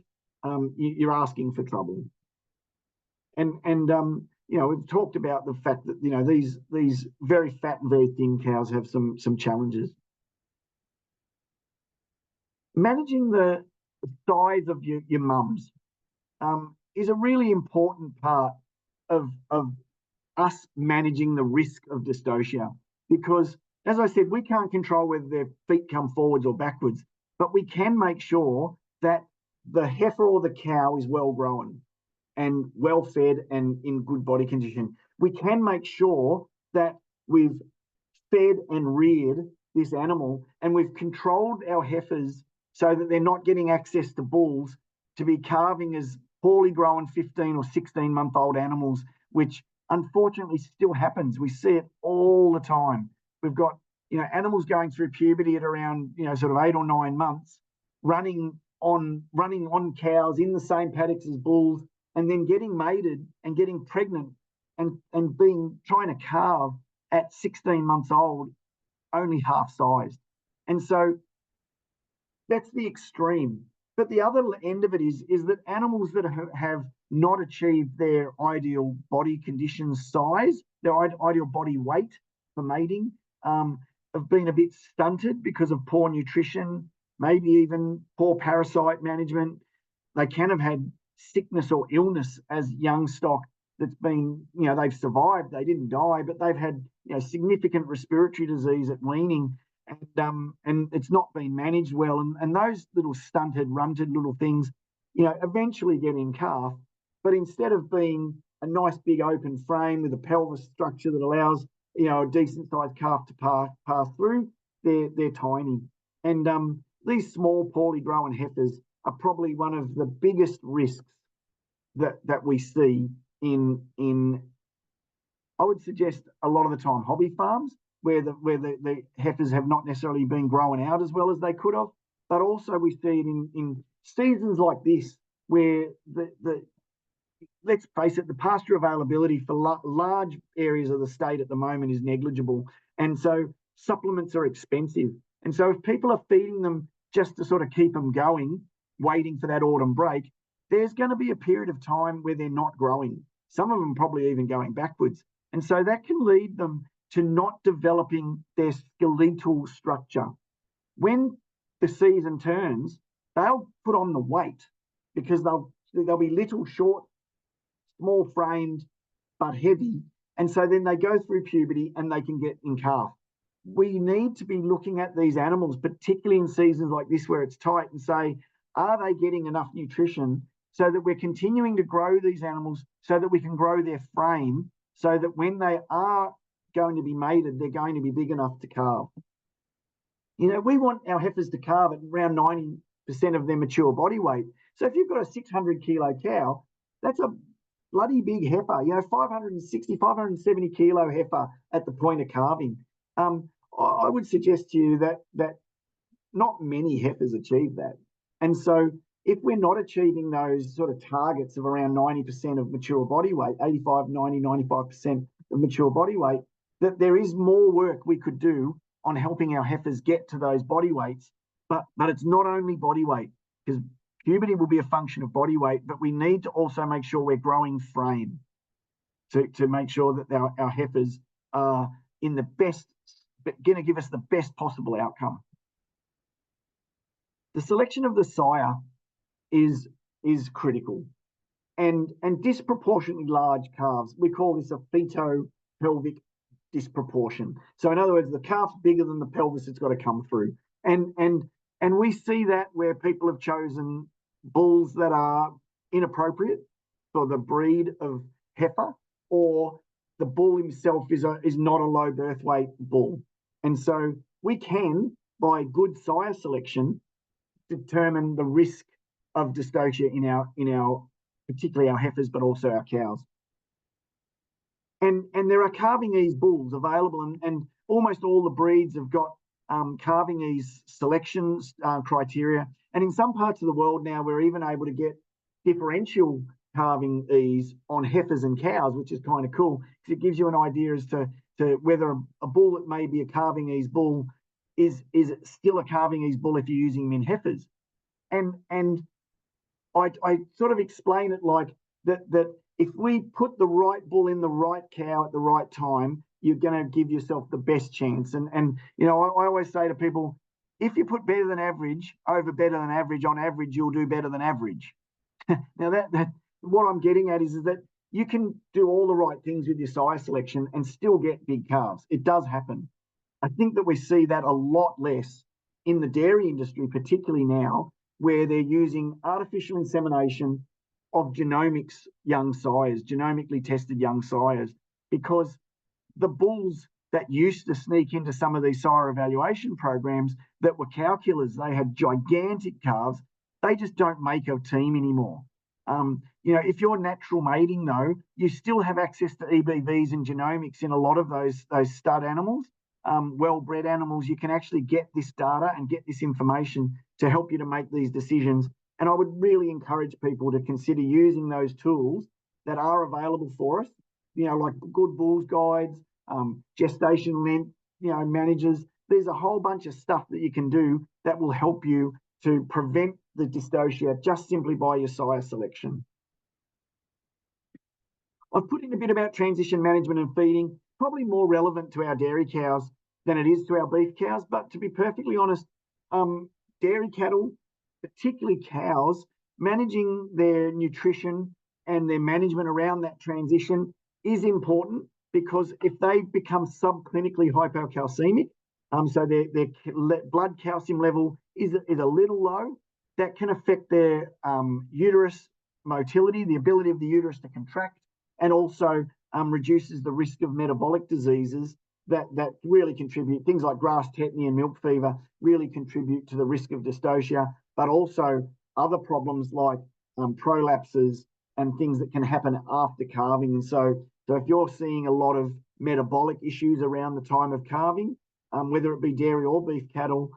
[SPEAKER 2] you're asking for trouble. And we've talked about the fact that these very fat and very thin cows have some challenges. Managing the size of your mums is a really important part of us managing the risk of dystocia, because, as I said, we can't control whether their feet come forwards or backwards, but we can make sure that the heifer or the cow is well grown and well fed and in good body condition. We can make sure that we've fed and reared this animal and we've controlled our heifers so that they're not getting access to bulls to be calving as poorly grown 15 or 16-month-old animals, which unfortunately still happens. We see it all the time. We've got animals going through puberty at around sort of 8 or 9 months, running on cows in the same paddocks as bulls, and then getting mated and getting pregnant and trying to calve at 16 months old, only half sized. And so that's the extreme. But the other end of it is that animals that have not achieved their ideal body condition size, their ideal body weight for mating, have been a bit stunted because of poor nutrition, maybe even poor parasite management. They can have had sickness or illness as young stock that's been, they've survived, they didn't die, but they've had, significant respiratory disease at weaning, and it's not been managed well. And those little stunted, runted little things, eventually get in calf. But instead of being a nice big open frame with a pelvis structure that allows, a decent sized calf to pass through, they're tiny. And these small, poorly grown heifers are probably one of the biggest risks that we see in I would suggest a lot of the time hobby farms where the heifers have not necessarily been growing out as well as they could have, but also we see it in seasons like this where the let's face it, the pasture availability for large areas of the state at the moment is negligible, and so supplements are expensive. And so if people are feeding them just to sort of keep them going, waiting for that autumn break, there's going to be a period of time where they're not growing. Some of them probably even going backwards. And so that can lead them to not developing their skeletal structure. When the season turns, they'll put on the weight because they'll be little, short, small framed, but heavy. And so then they go through puberty and they can get in calf. We need to be looking at these animals, particularly in seasons like this where it's tight, and say, are they getting enough nutrition so that we're continuing to grow these animals so that we can grow their frame so that when they are going to be mated, they're going to be big enough to calve. We want our heifers to calve at around 90% of their mature body weight. So if you've got a 600 kilo cow, that's a bloody big heifer, 560, 570 kilo heifer at the point of calving. I would suggest to you that not many heifers achieve that. And so if we're not achieving those sort of targets of around 90% of mature body weight, 85, 90, 95% of mature body weight, that there is more work we could do on helping our heifers get to those body weights. But it's not only body weight, because puberty will be a function of body weight, but we need to also make sure we're growing frame to make sure that our heifers are in the best, going to give us the best possible outcome. The selection of the sire is critical, and disproportionately large calves, we call this a feto-pelvic disproportion. So in other words, the calf's bigger than the pelvis it's got to come through, and we see that where people have chosen bulls that are inappropriate for the breed of heifer, or the bull himself is not a low birth weight bull. And so we can, by good sire selection, determine the risk of dystocia in our particularly our heifers, but also our cows. And there are calving ease bulls available, and almost all the breeds have got calving ease selections criteria. And in some parts of the world now, we're even able to get differential calving ease on heifers and cows, which is kind of cool because it gives you an idea as to whether a bull that may be a calving ease bull is still a calving ease bull if you're using them in heifers. And I sort of explain it like that if we put the right bull in the right cow at the right time, you're going to give yourself the best chance. And I always say to people, if you put better than average over better than average, on average, you'll do better than average. Now that what I'm getting at is that you can do all the right things with your sire selection and still get big calves. It does happen. I think that we see that a lot less in the dairy industry, particularly now, where they're using artificial insemination of genomics young sires, genomically tested young sires, because the bulls that used to sneak into some of these sire evaluation programs that were cow killers, they had gigantic calves, they just don't make a team anymore. If you're natural mating, though, you still have access to EBVs and genomics in a lot of those stud animals. Well-bred animals, you can actually get this data and get this information to help you to make these decisions. And I would really encourage people to consider using those tools that are available for us, like Good Bulls guides, gestation length, managers. There's a whole bunch of stuff that you can do that will help you to prevent the dystocia just simply by your sire selection. I've put in a bit about transition management and feeding, probably more relevant to our dairy cows than it is to our beef cows. But to be perfectly honest, dairy cattle, particularly cows, managing their nutrition and their management around that transition is important, because if they become subclinically hypocalcemic, so their blood calcium level is a little low, that can affect their uterus motility, the ability of the uterus to contract, and also reduces the risk of metabolic diseases that really contribute. Things like grass tetany and milk fever really contribute to the risk of dystocia, but also other problems like prolapses and things that can happen after calving. And so if you're seeing a lot of metabolic issues around the time of calving, whether it be dairy or beef cattle,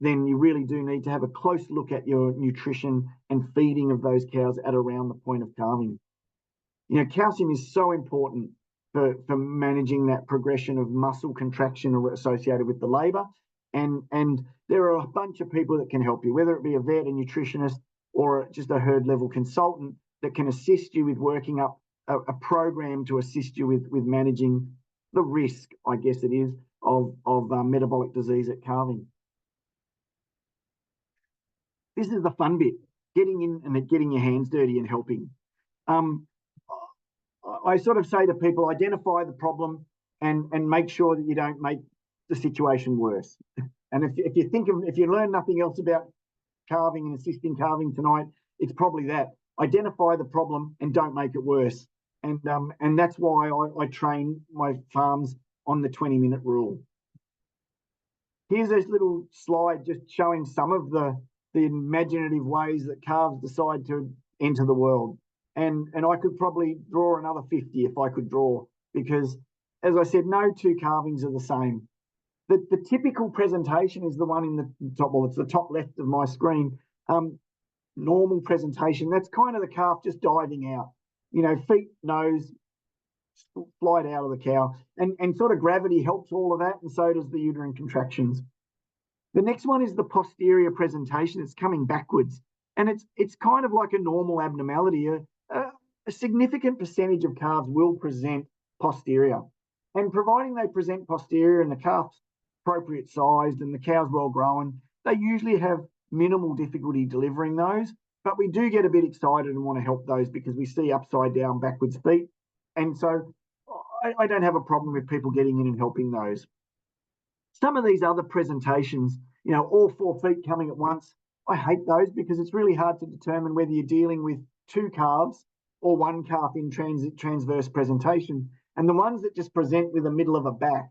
[SPEAKER 2] then you really do need to have a close look at your nutrition and feeding of those cows at around the point of calving. You know, calcium is so important for managing that progression of muscle contraction associated with the labor. And there are a bunch of people that can help you, whether it be a vet, a nutritionist, or just a herd level consultant that can assist you with working up a program to assist you with managing the risk, I guess it is, of metabolic disease at calving. This is the fun bit, getting in and getting your hands dirty and helping. I sort of say to people, identify the problem and make sure that you don't make the situation worse. And if you learn nothing else about calving and assisting calving tonight, it's probably that. Identify the problem and don't make it worse. And that's why I train my farms on the 20-minute rule. Here's this little slide just showing some of the imaginative ways that calves decide to enter the world. And I could probably draw another 50 if I could draw, because, as I said, no two calvings are the same. The typical presentation is the one in the top, well, it's the top left of my screen. Normal presentation, that's kind of the calf just diving out. You know, feet, nose, slide out of the cow. And sort of gravity helps all of that, and so does the uterine contractions. The next one is the posterior presentation. It's coming backwards. And it's kind of like a normal abnormality. A significant percentage of calves will present posterior. And providing they present posterior and the calf's appropriate sized and the cow's well grown, they usually have minimal difficulty delivering those. But we do get a bit excited and want to help those because we see upside down backwards feet. And so I don't have a problem with people getting in and helping those. Some of these other presentations, you know, all 4 feet coming at once, I hate those because it's really hard to determine whether you're dealing with 2 calves or 1 calf in transverse presentation. And the ones that just present with the middle of a back,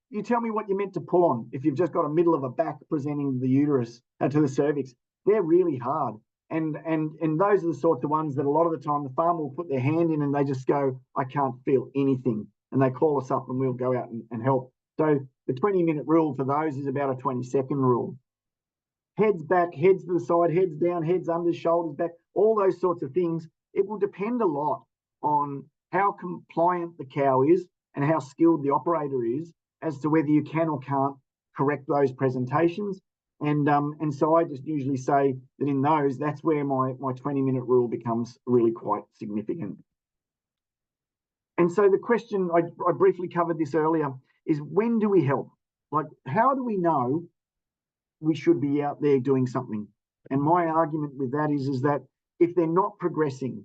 [SPEAKER 2] you tell me what you're meant to pull on if you've just got a middle of a back presenting the uterus to the cervix. They're really hard. And those are the sorts of ones that a lot of the time the farmer will put their hand in and they just go, I can't feel anything. And they call us up and we'll go out and help. So the 20-minute rule for those is about a 20-second rule. Heads back, heads to the side, heads down, heads under, shoulders back, all those sorts of things. It will depend a lot on how compliant the cow is and how skilled the operator is as to whether you can or can't correct those presentations. And so I just usually say that in those, that's where my 20-minute rule becomes really quite significant. And so the question, I briefly covered this earlier, is when do we help? Like, how do we know we should be out there doing something? And my argument with that is that if they're not progressing,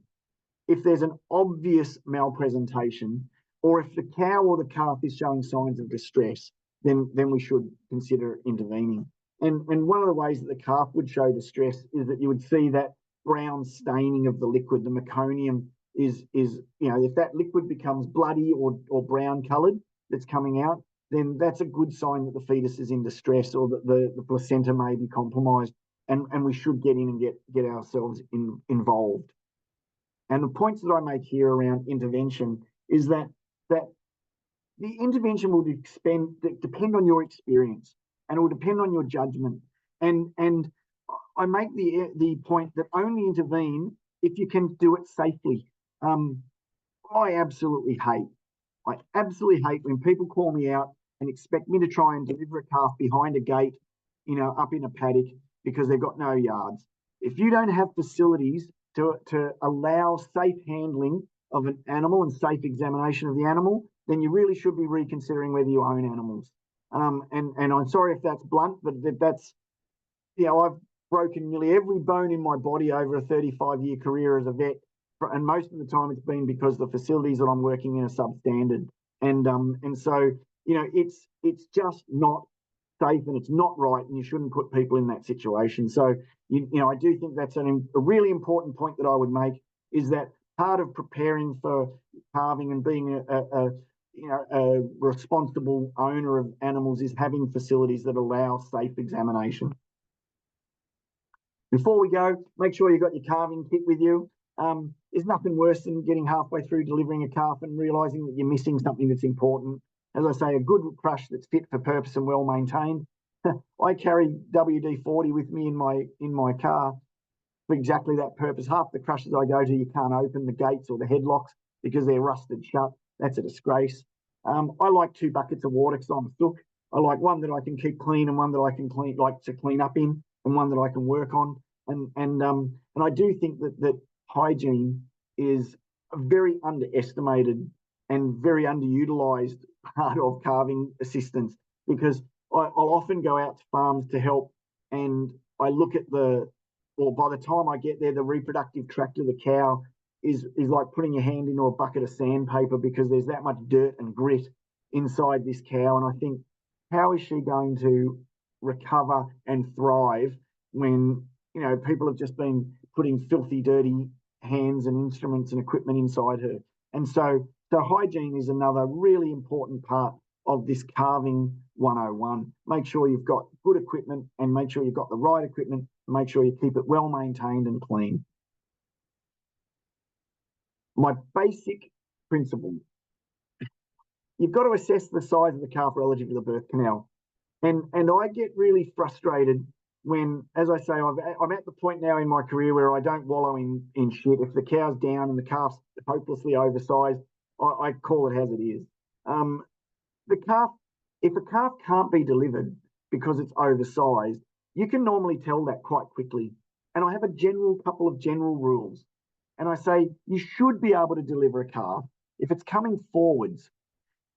[SPEAKER 2] if there's an obvious malpresentation, or if the cow or the calf is showing signs of distress, then we should consider intervening. And one of the ways that the calf would show distress is that you would see that brown staining of the liquid, the meconium is you know, if that liquid becomes bloody or brown coloured that's coming out, then that's a good sign that the fetus is in distress or that the placenta may be compromised, and we should get in and get ourselves involved. And the points that I make here around intervention is that the intervention will depend on your experience, and it will depend on your judgment. And I make the point that only intervene if you can do it safely. I absolutely hate when people call me out and expect me to try and deliver a calf behind a gate, you know, up in a paddock because they've got no yards. If you don't have facilities to allow safe handling of an animal and safe examination of the animal, then you really should be reconsidering whether you own animals. And I'm sorry if that's blunt, but that's I've broken nearly every bone in my body over a 35-year career as a vet, and most of the time it's been because the facilities that I'm working in are substandard, and so it's just not safe and it's not right, and you shouldn't put people in that situation. So I do think that's a really important point that I would make, is that part of preparing for calving and being a responsible owner of animals is having facilities that allow safe examination. Before we go, make sure you've got your calving kit with you. There's nothing worse than getting halfway through delivering a calf and realizing that you're missing something that's important. As I say, a good crush that's fit for purpose and well maintained. I carry WD-40 with me in my car for exactly that purpose. Half the crushes I go to, you can't open the gates or the headlocks because they're rusted shut. That's a disgrace. I like 2 buckets of water because I'm a sook. I like one that I can keep clean and one that I can clean up in, and one that I can work on. And I do think that hygiene is a very underestimated and very underutilized part of calving assistance, because I'll often go out to farms to help, and I look at by the time I get there, the reproductive tract of the cow is like putting your hand into a bucket of sandpaper, because there's that much dirt and grit inside this cow. And I think, how is she going to recover and thrive when people have just been putting filthy, dirty hands and instruments and equipment inside her? And so hygiene is another really important part of this calving 101. Make sure you've got good equipment, and make sure you've got the right equipment, and make sure you keep it well maintained and clean. My basic principle: you've got to assess the size of the calf relative to the birth canal. And I get really frustrated when, as I say, I'm at the point now in my career where I don't wallow in shit. If the cow's down and the calf's hopelessly oversized, I call it as it is. If a calf can't be delivered because it's oversized, you can normally tell that quite quickly. And I have a couple of general rules. And I say, you should be able to deliver a calf if it's coming forwards,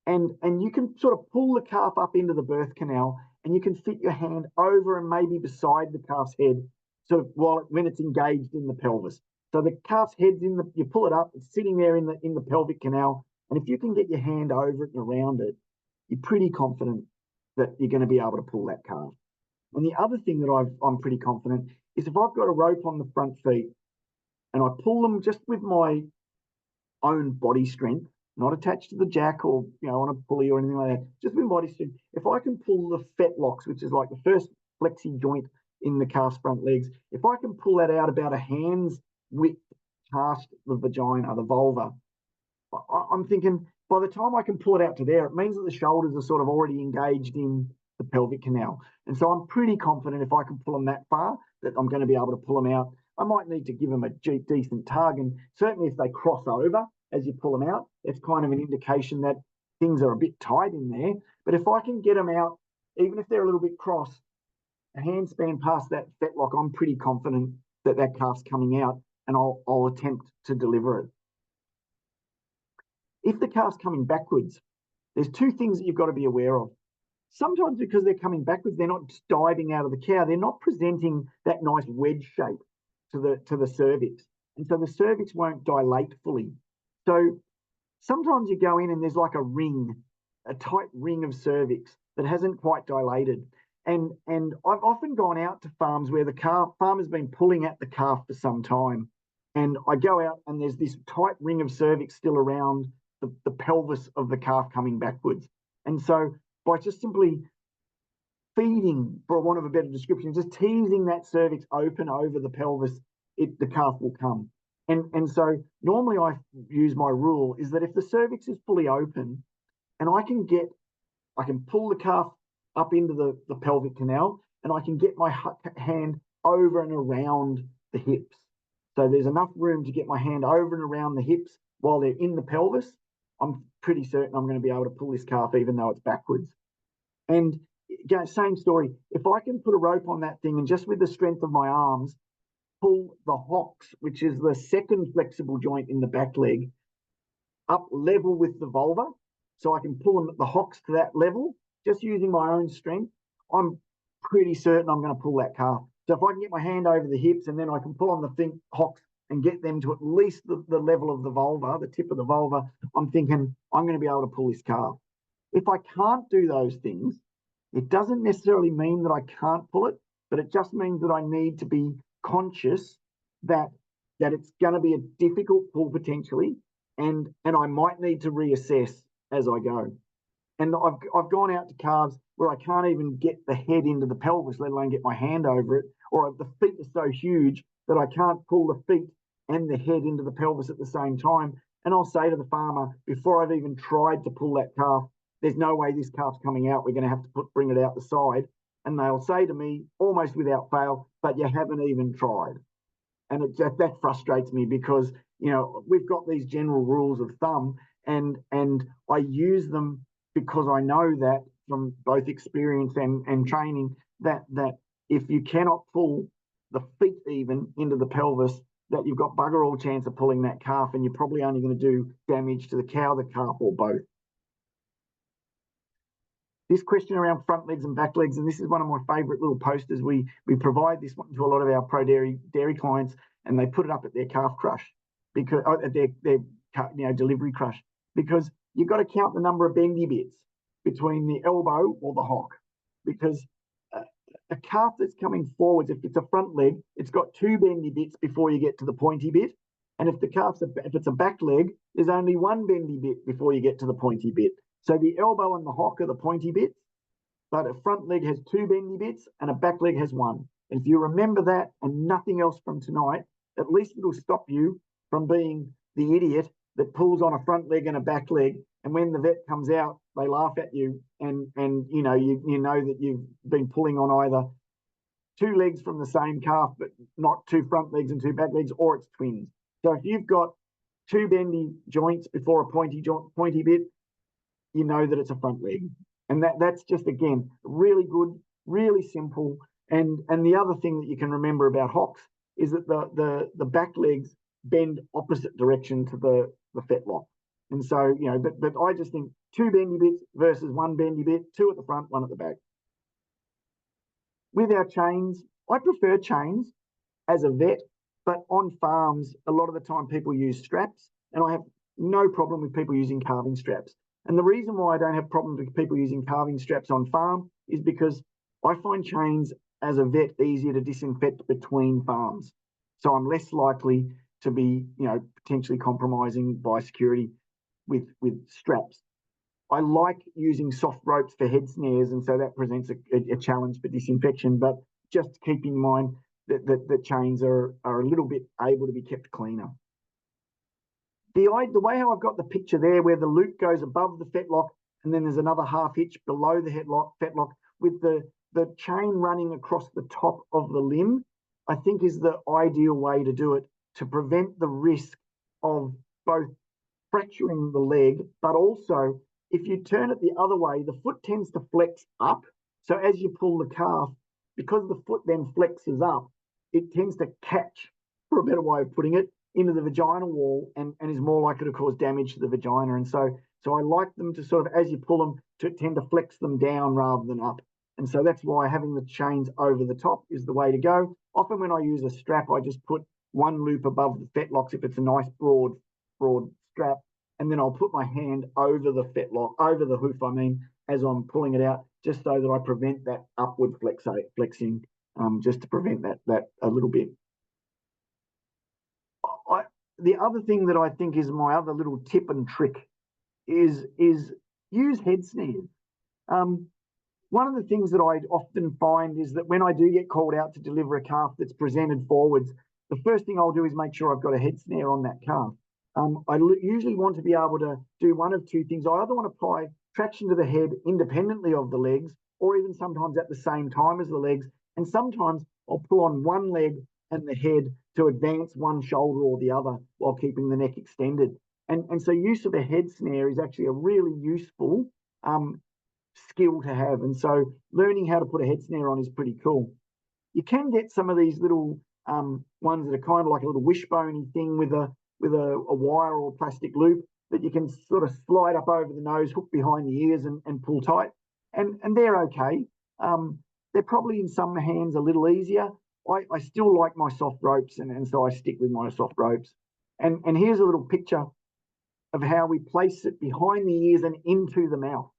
[SPEAKER 2] and you can sort of pull the calf up into the birth canal, and you can fit your hand over and maybe beside the calf's head, sort of when it's engaged in the pelvis. So the calf's head's you pull it up, it's sitting there in the pelvic canal, and if you can get your hand over it and around it, you're pretty confident that you're going to be able to pull that calf. And the other thing that I'm pretty confident is, if I've got a rope on the front feet and I pull them just with my own body strength, not attached to the jack or on a pulley or anything like that, just with body strength. If I can pull the fetlocks, which is like the first flexi joint in the calf's front legs, if I can pull that out about a hand's width past the vagina, the vulva, I'm thinking, by the time I can pull it out to there, it means that the shoulders are sort of already engaged in the pelvic canal. And so I'm pretty confident if I can pull them that far, that I'm going to be able to pull them out. I might need to give them a decent tug, and certainly if they cross over as you pull them out, it's kind of an indication that things are a bit tight in there. But if I can get them out, even if they're a little bit cross, a handspan past that fetlock, I'm pretty confident that calf's coming out, and I'll attempt to deliver it. If the calf's coming backwards, there's 2 things that you've got to be aware of. Sometimes, because they're coming backwards, they're not just diving out of the cow, they're not presenting that nice wedge shape to the cervix. And so the cervix won't dilate fully. So sometimes you go in and there's like a tight ring of cervix that hasn't quite dilated. And I've often gone out to farms where the farmer's been pulling at the calf for some time. And I go out and there's this tight ring of cervix still around the pelvis of the calf coming backwards. And so by just simply feeding, for want of a better description, just teasing that cervix open over the pelvis, the calf will come. And so normally I use my rule is that if the cervix is fully open and I can pull the calf up into the pelvic canal, and I can get my hand over and around the hips. So there's enough room to get my hand over and around the hips while they're in the pelvis. I'm pretty certain I'm going to be able to pull this calf even though it's backwards. And again, same story. If I can put a rope on that thing and just with the strength of my arms, pull the hocks, which is the second flexible joint in the back leg, up level with the vulva, so I can pull the hocks to that level, just using my own strength, I'm pretty certain I'm going to pull that calf. So if I can get my hand over the hips and then I can pull on the hocks and get them to at least the level of the vulva, the tip of the vulva, I'm thinking I'm going to be able to pull this calf. If I can't do those things, it doesn't necessarily mean that I can't pull it, but it just means that I need to be conscious that it's going to be a difficult pull potentially, and I might need to reassess as I go. And I've gone out to calves where I can't even get the head into the pelvis, let alone get my hand over it, or the feet are so huge that I can't pull the feet and the head into the pelvis at the same time. And I'll say to the farmer, before I've even tried to pull that calf, there's no way this calf's coming out. We're going to have to bring it out the side. And they'll say to me, almost without fail, but you haven't even tried. And that frustrates me because, we've got these general rules of thumb, and I use them because I know that from both experience and training that if you cannot pull the feet even into the pelvis, that you've got bugger all chance of pulling that calf, and you're probably only going to do damage to the cow, the calf, or both. This question around front legs and back legs, and this is one of my favourite little posters. We provide this one to a lot of our pro dairy clients, and they put it up at their calf crush, because at their delivery crush, because you've got to count the number of bendy bits between the elbow or the hock, because a calf that's coming forwards, if it's a front leg, it's got 2 bendy bits before you get to the pointy bit. And if it's a back leg, there's only 1 bendy bit before you get to the pointy bit. So the elbow and the hock are the pointy bits, but a front leg has 2 bendy bits and a back leg has 1. And if you remember that and nothing else from tonight, at least it'll stop you from being the idiot that pulls on a front leg and a back leg, and when the vet comes out, they laugh at you, and you know that you've been pulling on either 2 legs from the same calf, but not 2 front legs and 2 back legs, or it's twins. So if you've got 2 bendy joints before a pointy bit, you know that it's a front leg. And that's just, again, really good, really simple. And the other thing that you can remember about hocks is that the back legs bend opposite direction to the fetlock. And so, but I just think 2 bendy bits versus 1 bendy bit, 2 at the front, 1 at the back. With our chains, I prefer chains as a vet, but on farms, a lot of the time people use straps, and I have no problem with people using calving straps. And the reason why I don't have problems with people using calving straps on farm is because I find chains as a vet easier to disinfect between farms. So I'm less likely to be, potentially compromising biosecurity with straps. I like using soft ropes for head snares, and so that presents a challenge for disinfection. But just keep in mind that chains are a little bit able to be kept cleaner. The way how I've got the picture there, where the loop goes above the fetlock, and then there's another half hitch below the fetlock, with the chain running across the top of the limb, I think is the ideal way to do it, to prevent the risk of both fracturing the leg, but also if you turn it the other way, the foot tends to flex up. So as you pull the calf, because the foot then flexes up, it tends to catch, for a better way of putting it, into the vaginal wall and is more likely to cause damage to the vagina. And so I like them to sort of, as you pull them, to tend to flex them down rather than up. And so that's why having the chains over the top is the way to go. Often when I use a strap, I just put 1 loop above the fetlocks if it's a nice broad strap, and then I'll put my hand over the fetlock, over the hoof, as I'm pulling it out, just so that I prevent that upward flexing, just to prevent that a little bit. The other thing that I think is my other little tip and trick is use head snares. One of the things that I often find is that when I do get called out to deliver a calf that's presented forwards, the first thing I'll do is make sure I've got a head snare on that calf. I usually want to be able to do one of 2 things. I either want to apply traction to the head independently of the legs, or even sometimes at the same time as the legs. And sometimes I'll pull on one leg and the head to advance one shoulder or the other while keeping the neck extended. And so use of a head snare is actually a really useful skill to have. And so learning how to put a head snare on is pretty cool. You can get some of these little ones that are kind of like a little wishbone thing with a wire or plastic loop that you can sort of slide up over the nose, hook behind the ears and pull tight. And they're okay. they're probably in some hands a little easier. I still like my soft ropes, and so I stick with my soft ropes. And here's a little picture of how we place it behind the ears and into the mouth.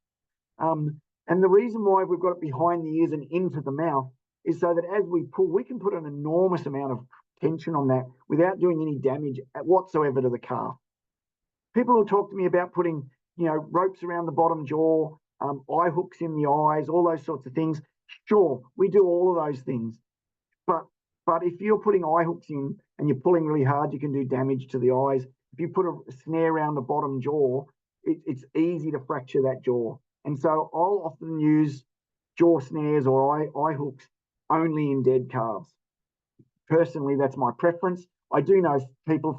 [SPEAKER 2] And the reason why we've got it behind the ears and into the mouth is so that as we pull, we can put an enormous amount of tension on that without doing any damage whatsoever to the calf. People will talk to me about putting, ropes around the bottom jaw, eye hooks in the eyes, all those sorts of things. Sure, we do all of those things. But if you're putting eye hooks in and you're pulling really hard, you can do damage to the eyes. If you put a snare around the bottom jaw, it's easy to fracture that jaw. And so I'll often use jaw snares or eye hooks only in dead calves. Personally, that's my preference. I do know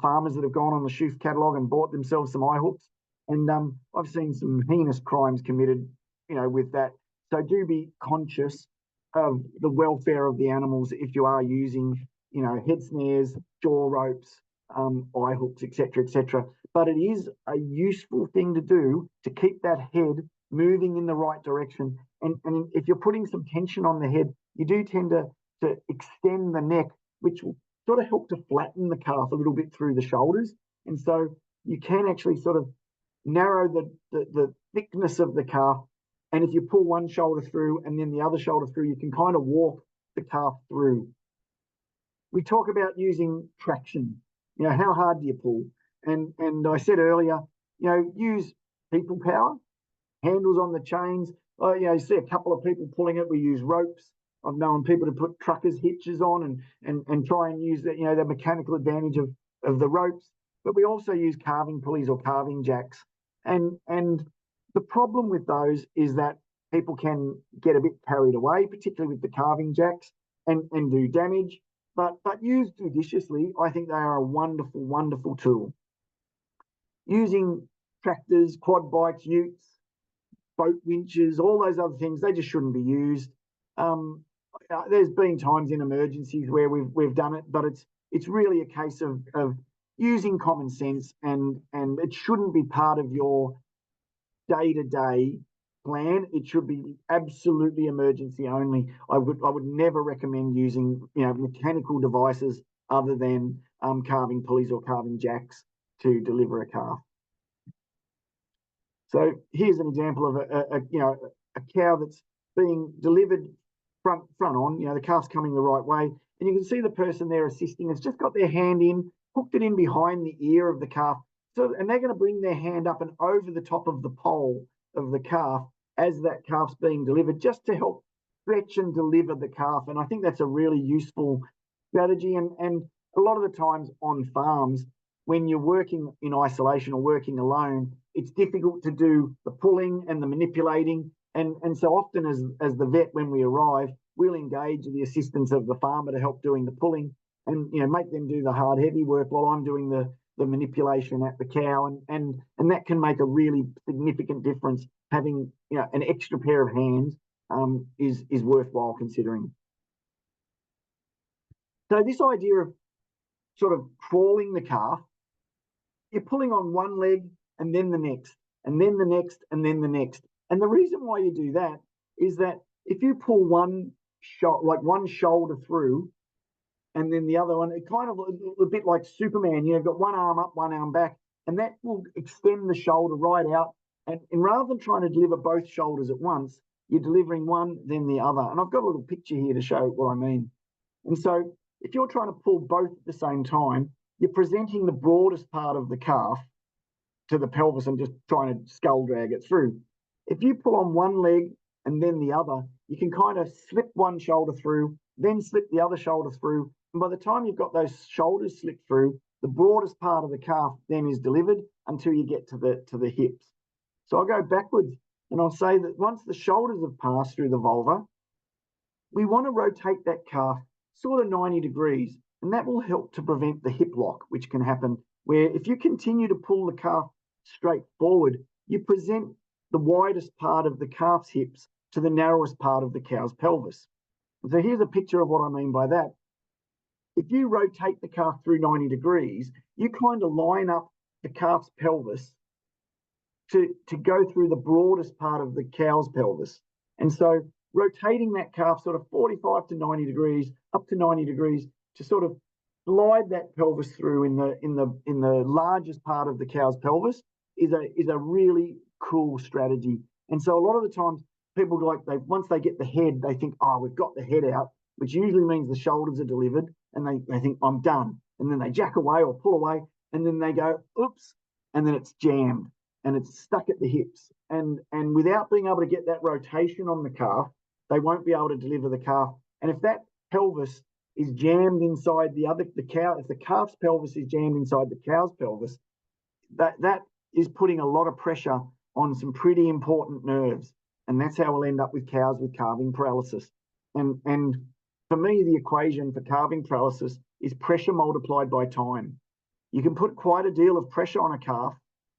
[SPEAKER 2] farmers that have gone on the Shoof catalogue and bought themselves some eye hooks. And I've seen some heinous crimes committed, with that. So do be conscious of the welfare of the animals if you are using, head snares, jaw ropes, eye hooks, etc., etc. But it is a useful thing to do to keep that head moving in the right direction. And if you're putting some tension on the head, you do tend to extend the neck, which will sort of help to flatten the calf a little bit through the shoulders. And so you can actually sort of narrow the thickness of the calf. And if you pull one shoulder through and then the other shoulder through, you can kind of walk the calf through. We talk about using traction. How hard do you pull? And I said earlier, use people power, handles on the chains. You see a couple of people pulling it. We use ropes. I've known people to put truckers' hitches on and try and use the mechanical advantage of the ropes. But we also use carving pulleys or carving jacks. And the problem with those is that people can get a bit carried away, particularly with the carving jacks, and do damage. But used judiciously, I think they are a wonderful, wonderful tool. Using tractors, quad bikes, utes, boat winches, all those other things, they just shouldn't be used. There's been times in emergencies where we've done it, but it's really a case of using common sense, and it shouldn't be part of your day-to-day plan. It should be absolutely emergency only. I would never recommend using mechanical devices other than carving pulleys or carving jacks to deliver a calf. So here's an example of a cow that's being delivered front on. The calf's coming the right way, and you can see the person there assisting has just got their hand in, hooked it in behind the ear of the calf. So, and they're going to bring their hand up and over the top of the pole of the calf as that calf's being delivered, just to help stretch and deliver the calf. And I think that's a really useful strategy. And a lot of the times on farms, when you're working in isolation or working alone, it's difficult to do the pulling and the manipulating. And so often as the vet, when we arrive, we'll engage the assistance of the farmer to help doing the pulling and make them do the hard, heavy work while I'm doing the manipulation at the cow. And that can make a really significant difference. Having an extra pair of hands is worthwhile considering. So this idea of sort of crawling the calf, you're pulling on one leg and then the next, and then the next, and then the next. And the reason why you do that is that if you pull one shoulder through and then the other one, it kind of a bit like Superman, you've got one arm up, one arm back, and that will extend the shoulder right out. And rather than trying to deliver both shoulders at once, you're delivering one, then the other. And I've got a little picture here to show what I mean. And so if you're trying to pull both at the same time, you're presenting the broadest part of the calf to the pelvis and just trying to skull drag it through. If you pull on one leg and then the other, you can kind of slip one shoulder through, then slip the other shoulder through. And by the time you've got those shoulders slipped through, the broadest part of the calf then is delivered until you get to the hips. So I'll go backwards and I'll say that once the shoulders have passed through the vulva, we want to rotate that calf sort of 90 degrees, and that will help to prevent the hip lock, which can happen where if you continue to pull the calf straight forward, you present the widest part of the calf's hips to the narrowest part of the cow's pelvis. So here's a picture of what I mean by that. If you rotate the calf through 90 degrees, you kind of line up the calf's pelvis to go through the broadest part of the cow's pelvis. And so rotating that calf sort of 45 to 90 degrees, up to 90 degrees, to sort of glide that pelvis through in the largest part of the cow's pelvis is a really cool strategy. And so a lot of the times people once they get the head, they think, oh, we've got the head out, which usually means the shoulders are delivered, and they think, I'm done. And then they jack away or pull away, and then they go, oops, and then it's jammed and it's stuck at the hips. And without being able to get that rotation on the calf, they won't be able to deliver the calf. And if that pelvis is jammed inside the cow, if the calf's pelvis is jammed inside the cow's pelvis, that is putting a lot of pressure on some pretty important nerves. And that's how we'll end up with cows with calving paralysis. And for me, the equation for calving paralysis is pressure multiplied by time. You can put quite a deal of pressure on a calf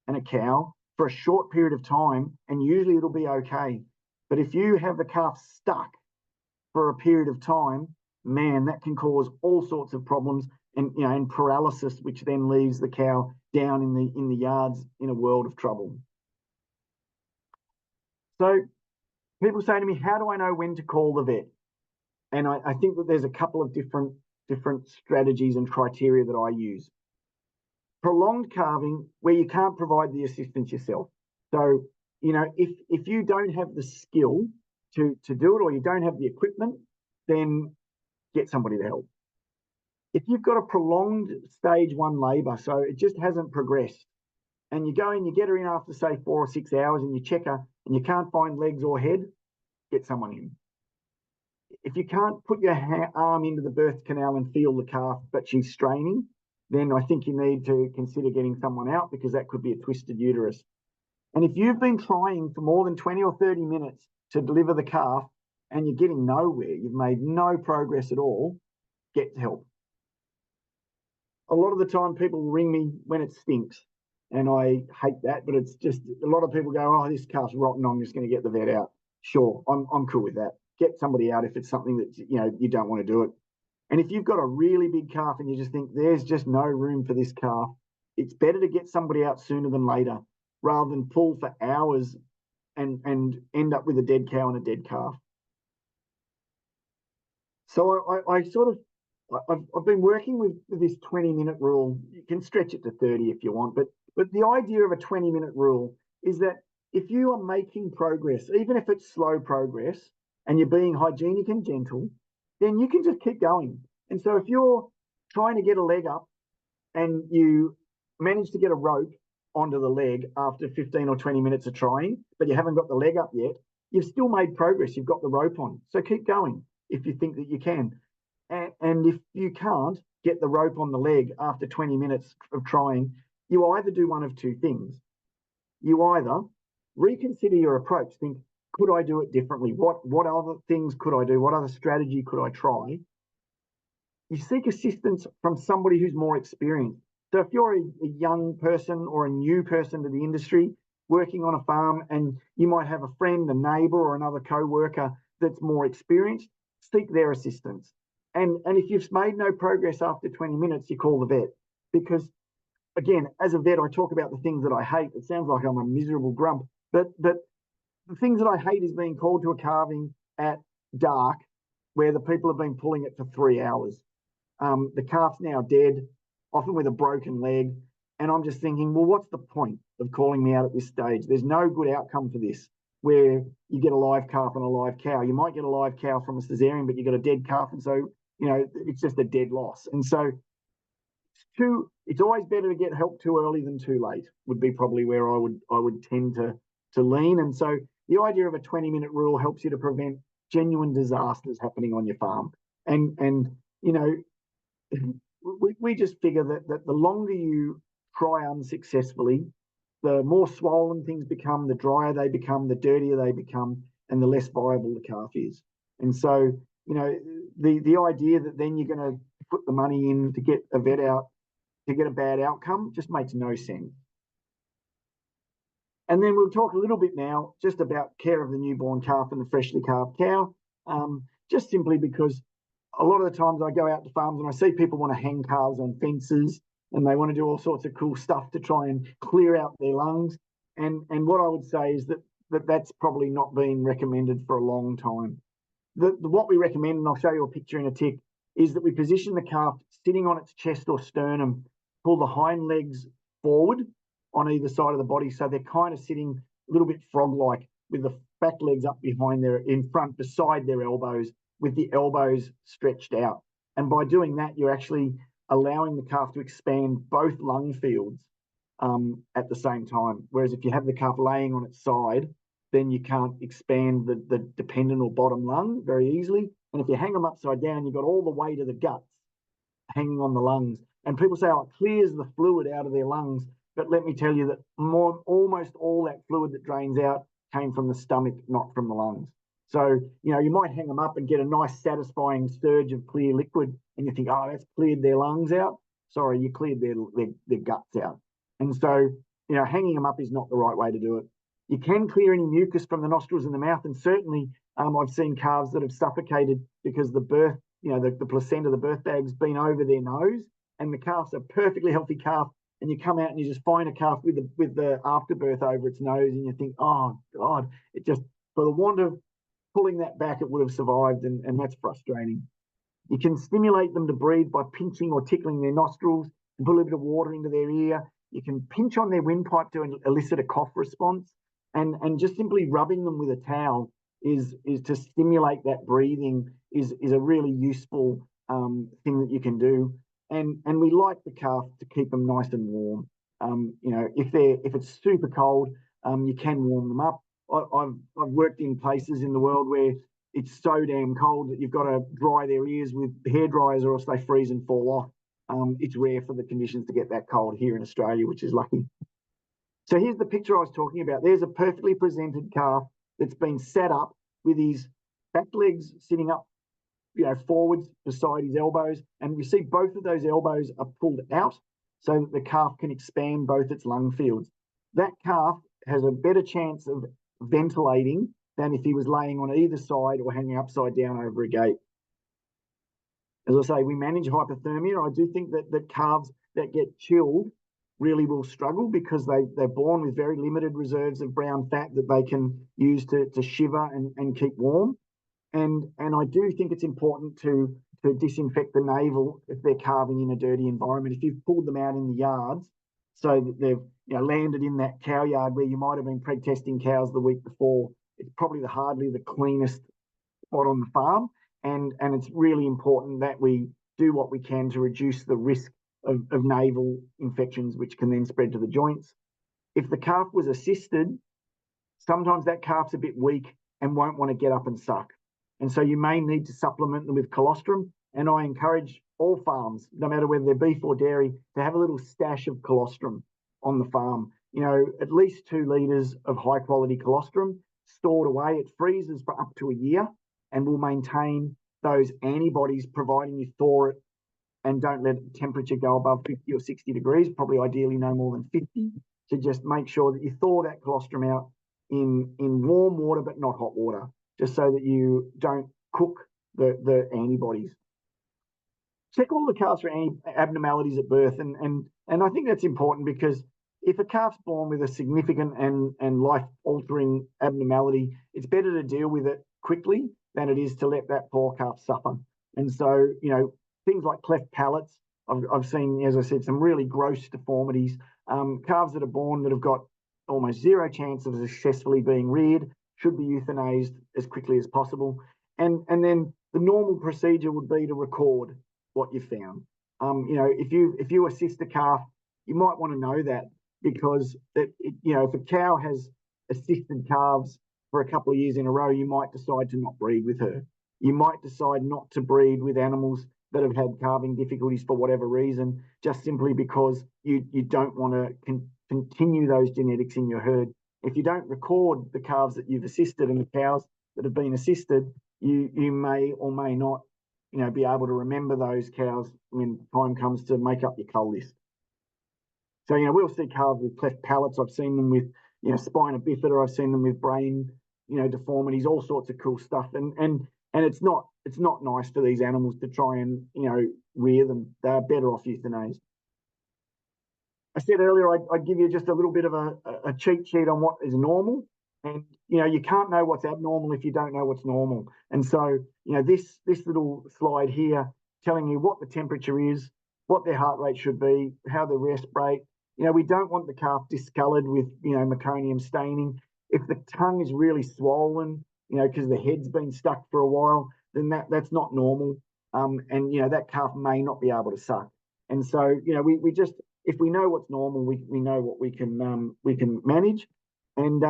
[SPEAKER 2] and a cow for a short period of time, and usually it'll be okay. But if you have the calf stuck for a period of time, man, that can cause all sorts of problems and paralysis, which then leaves the cow down in the yards in a world of trouble. So people say to me, how do I know when to call the vet? And I think that there's a couple of different strategies and criteria that I use. Prolonged calving, where you can't provide the assistance yourself. So, if you don't have the skill to do it, or you don't have the equipment, then get somebody to help. If you've got a prolonged stage 1 labour, so it just hasn't progressed, and you go and you get her in after, say, 4 or 6 hours, and you check her and you can't find legs or head, get someone in. If you can't put your arm into the birth canal and feel the calf, but she's straining, then I think you need to consider getting someone out, because that could be a twisted uterus. And if you've been trying for more than 20 or 30 minutes to deliver the calf and you're getting nowhere, you've made no progress at all, get help. A lot of the time people ring me when it stinks, and I hate that, but it's just, a lot of people go, oh, this calf's rotten, I'm just going to get the vet out. Sure, I'm cool with that. Get somebody out if it's something that you don't want to do it. And if you've got a really big calf and you just think there's just no room for this calf, it's better to get somebody out sooner than later, rather than pull for hours and end up with a dead cow and a dead calf. So I've been working with this 20-minute rule. You can stretch it to 30 if you want, but the idea of a 20-minute rule is that if you are making progress, even if it's slow progress, and you're being hygienic and gentle, then you can just keep going. And so if you're trying to get a leg up and you manage to get a rope onto the leg after 15 or 20 minutes of trying, but you haven't got the leg up yet, you've still made progress. You've got the rope on. So keep going if you think that you can. And if you can't get the rope on the leg after 20 minutes of trying, you either do one of two things. You either reconsider your approach, think, could I do it differently? What other things could I do? What other strategy could I try? You seek assistance from somebody who's more experienced. So if you're a young person or a new person to the industry working on a farm, and you might have a friend, a neighbour, or another co-worker that's more experienced, seek their assistance. And if you've made no progress after 20 minutes, you call the vet. Because again, as a vet, I talk about the things that I hate. It sounds like I'm a miserable grump, but the things that I hate is being called to a calving at dark where the people have been pulling it for 3 hours. The calf's now dead, often with a broken leg. And I'm just thinking, well, what's the point of calling me out at this stage? There's no good outcome for this, where you get a live calf and a live cow. You might get a live cow from a cesarean, but you got a dead calf. And so, it's just a dead loss. And so it's always better to get help too early than too late, would be probably where I would tend to lean. And so the idea of a 20-minute rule helps you to prevent genuine disasters happening on your farm. And we just figure that the longer you try unsuccessfully, the more swollen things become, the drier they become, the dirtier they become, and the less viable the calf is. And so, the idea that then you're going to put the money in to get a vet out to get a bad outcome just makes no sense. And then we'll talk a little bit now just about care of the newborn calf and the freshly calved cow, just simply because a lot of the times I go out to farms and I see people want to hang calves on fences, and they want to do all sorts of cool stuff to try and clear out their lungs. And what I would say is that that's probably not been recommended for a long time. What we recommend, and I'll show you a picture in a tick, is that we position the calf sitting on its chest or sternum, pull the hind legs forward on either side of the body, so they're kind of sitting a little bit frog-like, with the back legs up behind in front, beside their elbows, with the elbows stretched out. And by doing that, you're actually allowing the calf to expand both lung fields at the same time. Whereas if you have the calf laying on its side, then you can't expand the dependent or bottom lung very easily. And if you hang them upside down, you've got all the weight of the guts hanging on the lungs. And people say, oh, it clears the fluid out of their lungs. But let me tell you that almost all that fluid that drains out came from the stomach, not from the lungs. So, you might hang them up and get a nice satisfying surge of clear liquid, and you think, oh, that's cleared their lungs out. Sorry, you cleared their guts out. And so, hanging them up is not the right way to do it. You can clear any mucus from the nostrils and the mouth, and certainly I've seen calves that have suffocated because the birth, the placenta, the birth bag's been over their nose, and the calf's a perfectly healthy calf, and you come out and you just find a calf with the afterbirth over its nose, and you think, oh God, it just, for the want of pulling that back, it would have survived, and that's frustrating. You can stimulate them to breathe by pinching or tickling their nostrils, and put a little bit of water into their ear. You can pinch on their windpipe to elicit a cough response, and just simply rubbing them with a towel is to stimulate that breathing is a really useful thing that you can do. And we like the calf to keep them nice and warm. If it's super cold, you can warm them up. I've worked in places in the world where it's so damn cold that you've got to dry their ears with hair dryers, or else they freeze and fall off. It's rare for the conditions to get that cold here in Australia, which is lucky. So here's the picture I was talking about. There's a perfectly presented calf that's been set up with his back legs sitting up, forwards beside his elbows. And you see both of those elbows are pulled out so that the calf can expand both its lung fields. That calf has a better chance of ventilating than if he was laying on either side or hanging upside down over a gate. As I say, we manage hypothermia. I do think that calves that get chilled really will struggle, because they're born with very limited reserves of brown fat that they can use to shiver and keep warm. And I do think it's important to disinfect the navel if they're calving in a dirty environment. If you've pulled them out in the yards so that they've landed in that cow yard where you might have been preg-testing cows the week before, it's probably hardly the cleanest spot on the farm. And it's really important that we do what we can to reduce the risk of navel infections, which can then spread to the joints. If the calf was assisted, sometimes that calf's a bit weak and won't want to get up and suck. And so you may need to supplement them with colostrum. And I encourage all farms, no matter whether they're beef or dairy, to have a little stash of colostrum on the farm. At least 2 litres of high quality colostrum stored away. It freezes for up to a year and will maintain those antibodies, providing you thaw it and don't let temperature go above 50 or 60 degrees, probably ideally no more than 50, to just make sure that you thaw that colostrum out in warm water, but not hot water, just so that you don't cook the antibodies. Check all the calves for any abnormalities at birth. And I think that's important, because if a calf's born with a significant and life-altering abnormality, it's better to deal with it quickly than it is to let that poor calf suffer. And so, things like cleft palates, I've seen, as I said, some really gross deformities. Calves that are born that have got almost zero chance of successfully being reared should be euthanized as quickly as possible. And then the normal procedure would be to record what you found. If you assist a calf, you might want to know that, because if a cow has assisted calves for a couple of years in a row, you might decide to not breed with her. You might decide not to breed with animals that have had calving difficulties for whatever reason, just simply because you don't want to continue those genetics in your herd. If you don't record the calves that you've assisted and the cows that have been assisted, you may or may not, be able to remember those cows when time comes to make up your cull list. So, we'll see calves with cleft palates. I've seen them with, spina bifida. I've seen them with brain, deformities, all sorts of cool stuff. And it's not nice for these animals to try and, rear them. They're better off euthanized. I said earlier I'd give you just a little bit of a cheat sheet on what is normal. And you can't know what's abnormal if you don't know what's normal. And so, this little slide here telling you what the temperature is, what their heart rate should be, how they respirate. We don't want the calf discolored with, meconium staining. If the tongue is really swollen, because the head's been stuck for a while, then that's not normal. And that calf may not be able to suck. And so, we just, if we know what's normal, we know what we can manage. And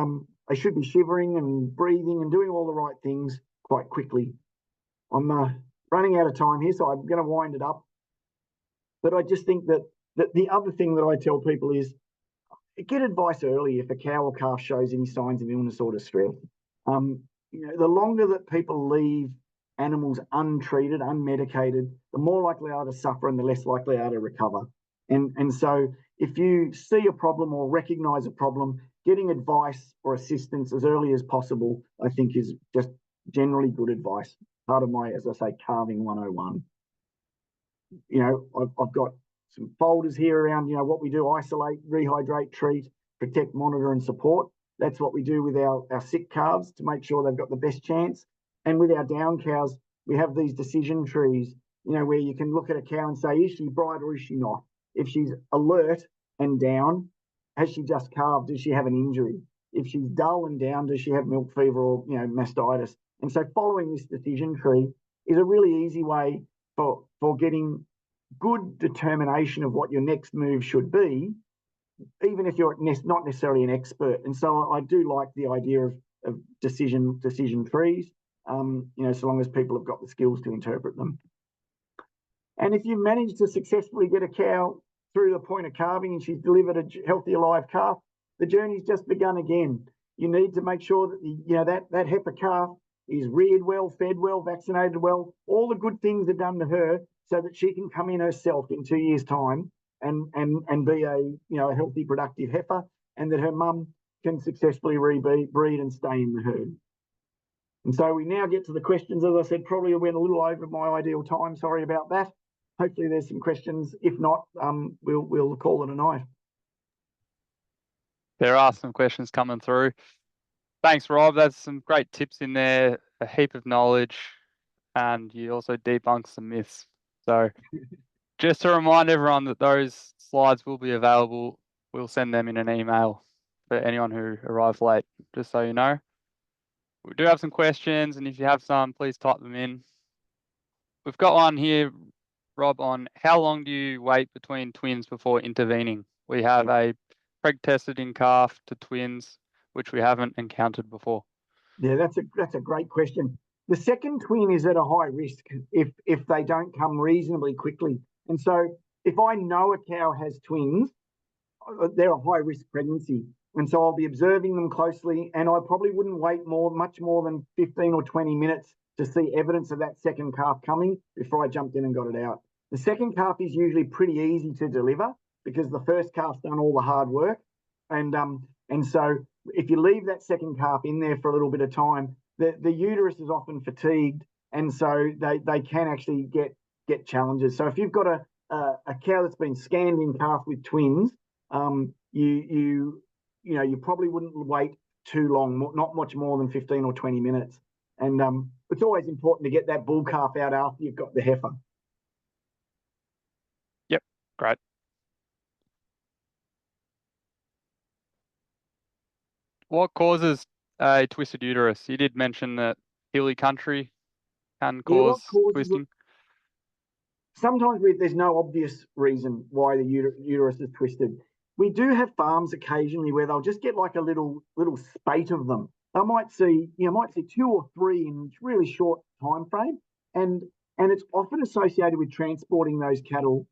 [SPEAKER 2] they should be shivering and breathing and doing all the right things quite quickly. I'm running out of time here, so I'm going to wind it up. But I just think that the other thing that I tell people is get advice early if a cow or calf shows any signs of illness or distress. The longer that people leave animals untreated, unmedicated, the more likely they are to suffer and the less likely they are to recover. And so if you see a problem or recognize a problem, getting advice or assistance as early as possible, I think, is just generally good advice. Part of my, as I say, Calving 101. I've got some folders here around, what we do: isolate, rehydrate, treat, protect, monitor, and support. That's what we do with our sick calves to make sure they've got the best chance. And with our down cows, we have these decision trees, where you can look at a cow and say, is she bright or is she not? If she's alert and down, has she just calved? Does she have an injury? If she's dull and down, does she have milk fever or, mastitis? And so following this decision tree is a really easy way for getting good determination of what your next move should be, even if you're not necessarily an expert. And so I do like the idea of decision trees, so long as people have got the skills to interpret them. And if you manage to successfully get a cow through the point of calving and she's delivered a healthy alive calf, the journey's just begun again. You need to make sure that that heifer calf is reared well, fed well, vaccinated well. All the good things are done to her so that she can come in herself in 2 years' time and be a healthy, productive heifer, and that her mum can successfully breed and stay in the herd. And so we now get to the questions. As I said, probably went a little over my ideal time. Sorry about that. Hopefully there's some questions. If not, we'll call it a night.
[SPEAKER 1] There are some questions coming through. Thanks, Rob. That's some great tips in there, a heap of knowledge, and you also debunk some myths. So just to remind everyone that those slides will be available. We'll send them in an email for anyone who arrives late, just so you know. We do have some questions, and if you have some, please type them in. We've got one here, Rob, on how long do you wait between twins before intervening? We have a preg tested in calf to twins, which we haven't encountered before.
[SPEAKER 2] Yeah, that's a great question. The second twin is at a high risk if they don't come reasonably quickly. And so if I know a cow has twins, they're a high risk pregnancy. And so I'll be observing them closely, and I probably wouldn't wait much more than 15 or 20 minutes to see evidence of that second calf coming before I jumped in and got it out. The second calf is usually pretty easy to deliver because the first calf's done all the hard work. And so if you leave that second calf in there for a little bit of time, the uterus is often fatigued, and so they can actually get challenges. So if you've got a cow that's been scanned in calf with twins, you probably wouldn't wait too long, not much more than 15 or 20 minutes. And it's always important to get that bull calf out after you've got the heifer.
[SPEAKER 1] Yep, great. What causes a twisted uterus? You did mention that hilly country can cause twisting.
[SPEAKER 2] Sometimes there's no obvious reason why the uterus is twisted. We do have farms occasionally where they'll just get like a little spate of them. They might see 2 or 3 in a really short time frame, and it's often associated with transporting those cattle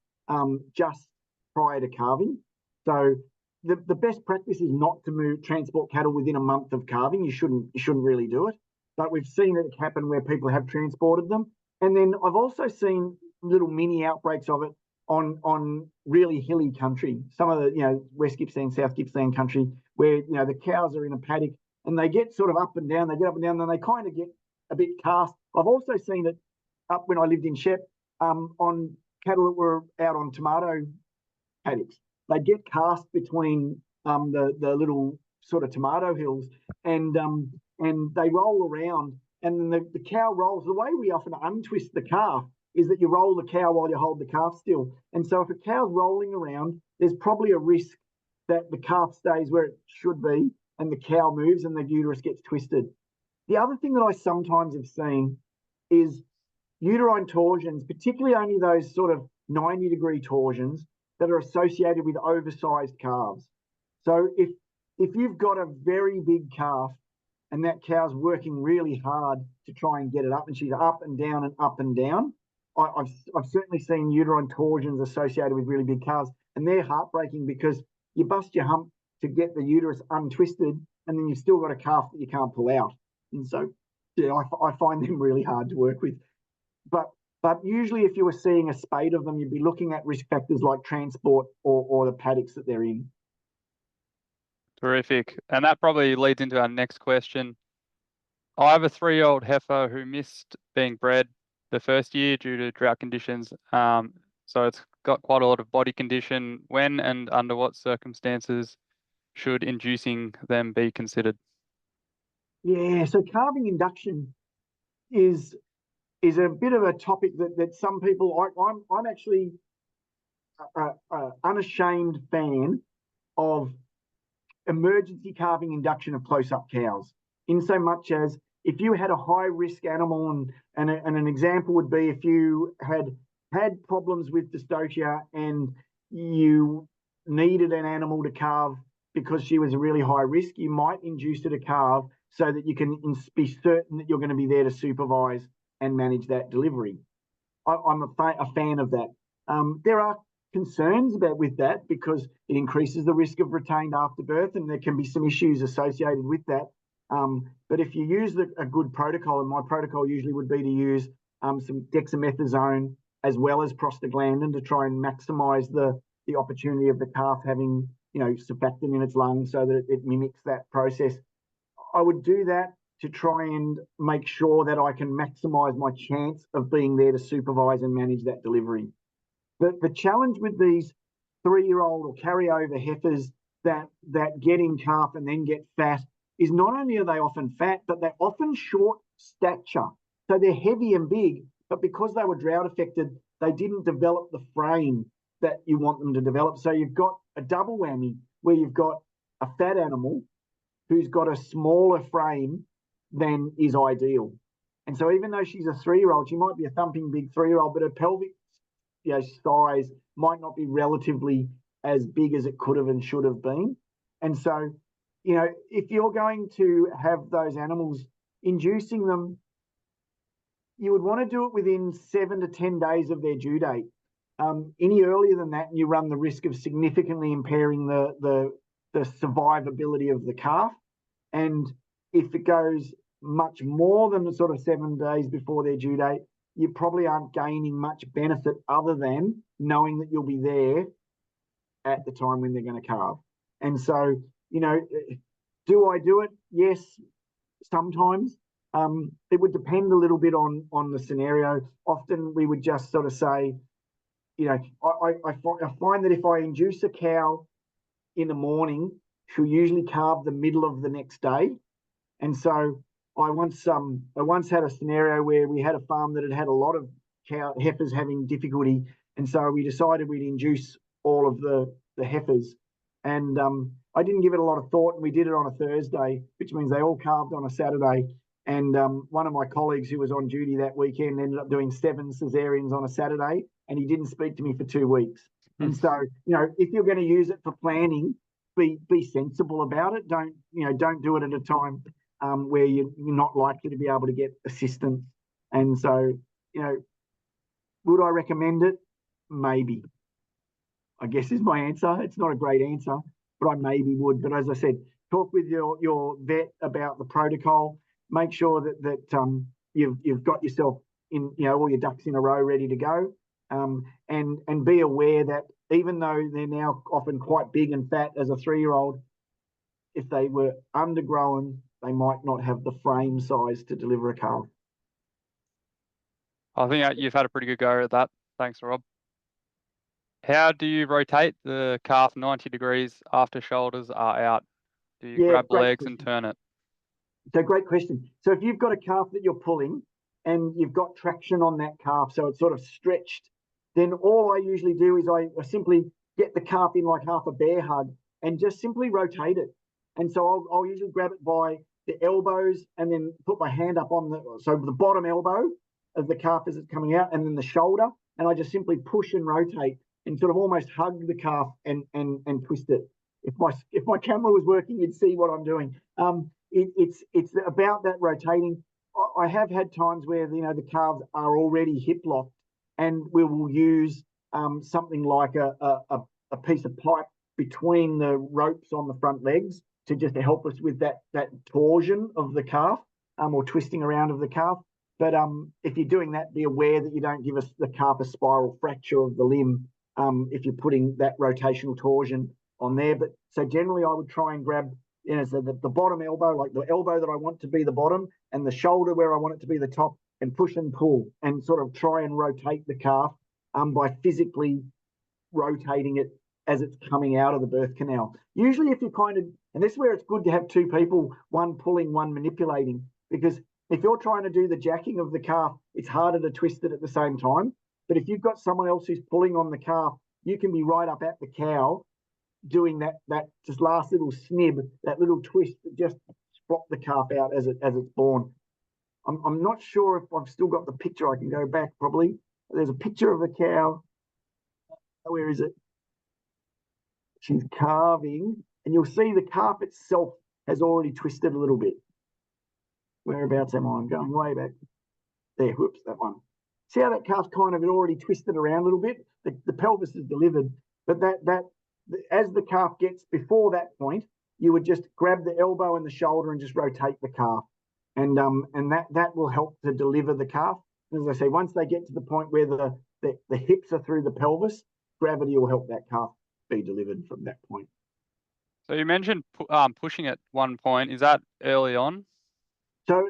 [SPEAKER 2] just prior to calving. So the best practice is not to transport cattle within a month of calving. You shouldn't really do it. But we've seen it happen where people have transported them. And then I've also seen little mini outbreaks of it on really hilly country. Some of the West Gippsland, South Gippsland country, where the cows are in a paddock and they get sort of up and down. They get up and down, and they kind of get a bit cast. I've also seen it up when I lived in Shep on cattle that were out on tomato paddocks. They'd get cast between the little sort of tomato hills, and they roll around, and then the cow rolls. The way we often untwist the calf is that you roll the cow while you hold the calf still. And so if a cow's rolling around, there's probably a risk that the calf stays where it should be and the cow moves and the uterus gets twisted. The other thing that I sometimes have seen is uterine torsions, particularly only those sort of 90-degree torsions that are associated with oversized calves. So if you've got a very big calf and that cow's working really hard to try and get it up, and she's up and down and up and down, I've certainly seen uterine torsions associated with really big calves, and they're heartbreaking because you bust your hump to get the uterus untwisted, and then you've still got a calf that you can't pull out. And so, yeah, I find them really hard to work with. But usually, if you were seeing a spate of them, you'd be looking at risk factors like transport or the paddocks that they're in.
[SPEAKER 1] Terrific. And that probably leads into our next question. I have a 3-year-old heifer who missed being bred the first year due to drought conditions. So it's got quite a lot of body condition. When and under what circumstances should inducing them be considered?
[SPEAKER 2] Yeah, so calving induction is a bit of a topic that some people. I'm actually an unashamed fan of emergency calving induction of close-up cows, in so much as if you had a high-risk animal, and an example would be if you had problems with dystocia and you needed an animal to calve because she was a really high risk, you might induce her to calve so that you can be certain that you're going to be there to supervise and manage that delivery. I'm a fan of that. There are concerns with that because it increases the risk of retained afterbirth, and there can be some issues associated with that. But if you use a good protocol, and my protocol usually would be to use some dexamethasone as well as prostaglandin to try and maximise the opportunity of the calf having surfactant in its lungs so that it mimics that process. I would do that to try and make sure that I can maximise my chance of being there to supervise and manage that delivery. The challenge with these 3-year-old or carryover heifers that get in calf and then get fat is not only are they often fat, but they're often short stature. So they're heavy and big, but because they were drought affected, they didn't develop the frame that you want them to develop. So you've got a double whammy where you've got a fat animal who's got a smaller frame than is ideal. And so even though she's a 3-year-old, she might be a thumping big 3-year-old, but her pelvic size might not be relatively as big as it could have and should have been. And so, if you're going to have those animals, inducing them, you would want to do it within 7 to 10 days of their due date. Any earlier than that, and you run the risk of significantly impairing the survivability of the calf. And if it goes much more than the sort of 7 days before their due date, you probably aren't gaining much benefit other than knowing that you'll be there at the time when they're going to calve. And so, do I do it? Yes, sometimes. It would depend a little bit on the scenario. Often we would just sort of say, I find that if I induce a cow in the morning, she'll usually calve the middle of the next day. And so I once had a scenario where we had a farm that had a lot of heifers having difficulty, and so we decided we'd induce all of the heifers. And I didn't give it a lot of thought, and we did it on a Thursday, which means they all calved on a Saturday. And one of my colleagues who was on duty that weekend ended up doing 7 cesareans on a Saturday, and he didn't speak to me for 2 weeks. And so, if you're going to use it for planning, be sensible about it. Don't do it at a time where you're not likely to be able to get assistance. And so, would I recommend it? Maybe, I guess is my answer. It's not a great answer, but I maybe would. But as I said, talk with your vet about the protocol. Make sure that you've got yourself in, all your ducks in a row ready to go. And be aware that even though they're now often quite big and fat as a 3-year-old, if they were undergrown, they might not have the frame size to deliver a calf.
[SPEAKER 1] I think you've had a pretty good go at that. Thanks, Rob. How do you rotate the calf 90 degrees after shoulders are out? Do you
[SPEAKER 2] Yeah,
[SPEAKER 1] grab the
[SPEAKER 2] great
[SPEAKER 1] legs and
[SPEAKER 2] question.
[SPEAKER 1] turn it?
[SPEAKER 2] So great question. So if you've got a calf that you're pulling and you've got traction on that calf, so it's sort of stretched, then all I usually do is I simply get the calf in like half a bear hug and just simply rotate it. And so I'll usually grab it by the elbows and then put my hand up on the bottom elbow of the calf as it's coming out, and then the shoulder, and I just simply push and rotate and sort of almost hug the calf and twist it. If my camera was working, you'd see what I'm doing. It's about that rotating. I have had times where the calves are already hip locked, and we will use something like a piece of pipe between the ropes on the front legs to help us with that torsion of the calf, or twisting around of the calf. But if you're doing that, be aware that you don't give the calf a spiral fracture of the limb if you're putting that rotational torsion on there. But so generally, I would try and grab so the bottom elbow, like the elbow that I want to be the bottom, and the shoulder where I want it to be the top, and push and pull, and sort of try and rotate the calf by physically rotating it as it's coming out of the birth canal. Usually, if you and this is where it's good to have two people, one pulling, one manipulating, because if you're trying to do the jacking of the calf, it's harder to twist it at the same time. But if you've got someone else who's pulling on the calf, you can be right up at the cow doing that just last little snib, that little twist that just flop the calf out as it's born. I'm not sure if I've still got the picture. I can go back probably. There's a picture of the cow. Where is it? She's calving, and you'll see the calf itself has already twisted a little bit. Whereabouts am I? I'm going way back. There, whoops, that one. See how that calf's kind of already twisted around a little bit? The pelvis is delivered, but as the calf gets before that point, you would just grab the elbow and the shoulder and just rotate the calf, and that will help to deliver the calf. And as I say, once they get to the point where the hips are through the pelvis, gravity will help that calf be delivered from that point.
[SPEAKER 1] So you mentioned pushing at one point. Is that early on?
[SPEAKER 2] So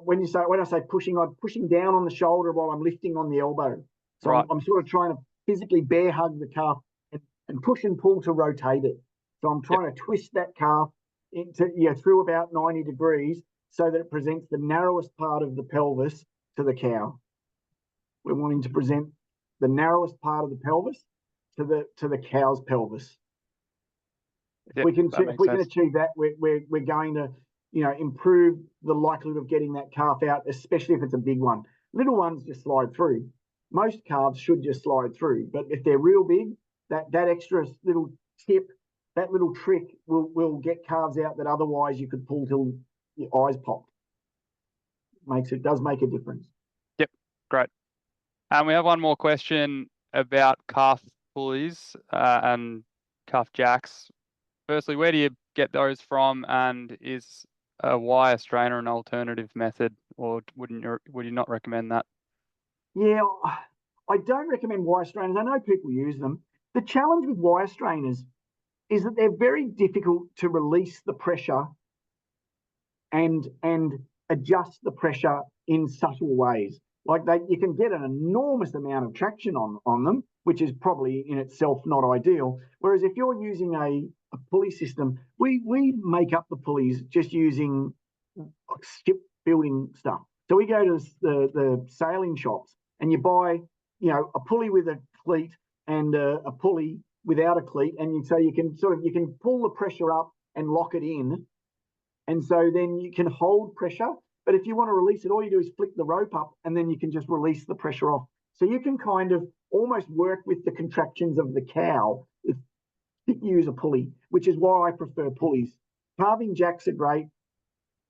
[SPEAKER 2] when I say pushing, I'm pushing down on the shoulder while I'm lifting on the elbow. So
[SPEAKER 1] right.
[SPEAKER 2] I'm sort of trying to physically bear hug the calf and push and pull to rotate it. So I'm trying to twist that calf through about 90 degrees so that it presents the narrowest part of the pelvis to the cow. We're wanting to present the narrowest part of the pelvis to the cow's pelvis. If we can achieve that, we're going to improve the likelihood of getting that calf out, especially if it's a big one. Little ones just slide through. Most calves should just slide through, but if they're real big, that extra little tip, that little trick will get calves out that otherwise you could pull till your eyes popped. It does make a difference.
[SPEAKER 1] Yep, great. And we have one more question about calf pulleys and calf jacks. Firstly, where do you get those from, and is a wire strainer an alternative method, or would you not recommend that?
[SPEAKER 2] Yeah, I don't recommend wire strainers. I know people use them. The challenge with wire strainers is that they're very difficult to release the pressure and adjust the pressure in subtle ways. Like you can get an enormous amount of traction on them, which is probably in itself not ideal. Whereas if you're using a pulley system, we make up the pulleys just using shipbuilding stuff. So we go to the sailing shops and you buy, a pulley with a cleat and a pulley without a cleat, and you can pull the pressure up and lock it in, and so then you can hold pressure. But if you want to release it, all you do is flick the rope up, and then you can just release the pressure off. So you can kind of almost work with the contractions of the cow if you use a pulley, which is why I prefer pulleys. Calving jacks are great,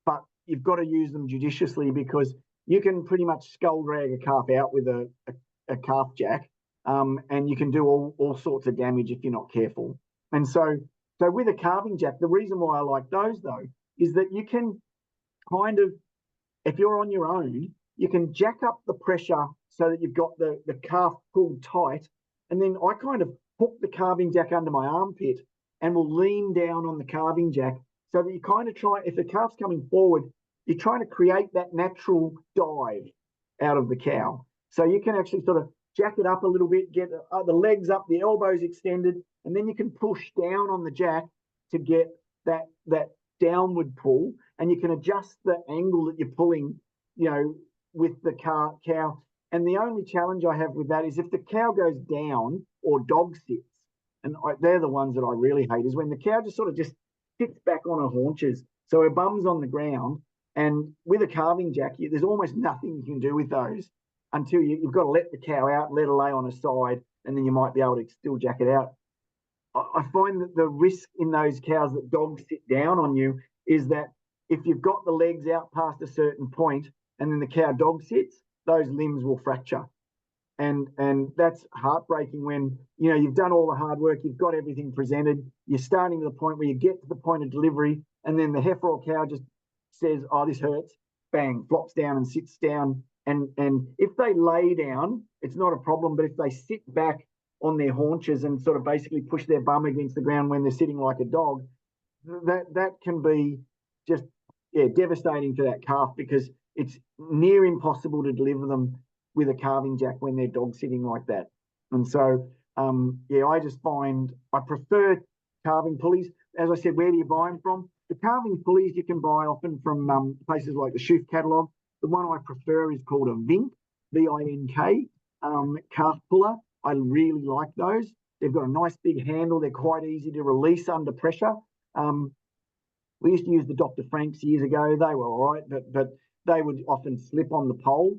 [SPEAKER 2] but you've got to use them judiciously because you can pretty much skull drag a calf out with a calf jack, and you can do all sorts of damage if you're not careful. And so with a calving jack, the reason why I like those though is that you can kind of, if you're on your own, you can jack up the pressure so that you've got the calf pulled tight, and then I kind of hook the calving jack under my armpit and will lean down on the calving jack so that you kind of try, if the calf's coming forward, you're trying to create that natural dive out of the cow. So you can actually sort of jack it up a little bit, get the legs up, the elbows extended, and then you can push down on the jack to get that downward pull, and you can adjust the angle that you're pulling, with the cow. And the only challenge I have with that is if the cow goes down or dog sits, and they're the ones that I really hate, is when the cow just sort of just sits back on her haunches. So her bum's on the ground. And with a calving jack, there's almost nothing you can do with those until you've got to let the cow out, let her lay on her side, and then you might be able to still jack it out. I find that the risk in those cows that dogs sit down on you is that if you've got the legs out past a certain point and then the cow dog sits, those limbs will fracture. And that's heartbreaking when, you've done all the hard work, you've got everything presented, you're starting to the point where you get to the point of delivery, and then the heifer or cow just says, oh, this hurts, bang, flops down and sits down. And if they lay down, it's not a problem. But if they sit back on their haunches and sort of basically push their bum against the ground when they're sitting like a dog, that can be just devastating for that calf, because it's near impossible to deliver them with a calving jack when they're dog sitting like that. And so, I just find I prefer calving pulleys. As I said, where do you buy them from? The calving pulleys you can buy often from places like the Schoof catalogue. The one I prefer is called a Vink, V-I-N-K, calf puller. I really like those. They've got a nice big handle. They're quite easy to release under pressure. We used to use the Dr. Franks years ago. They were all right, but they would often slip on the pole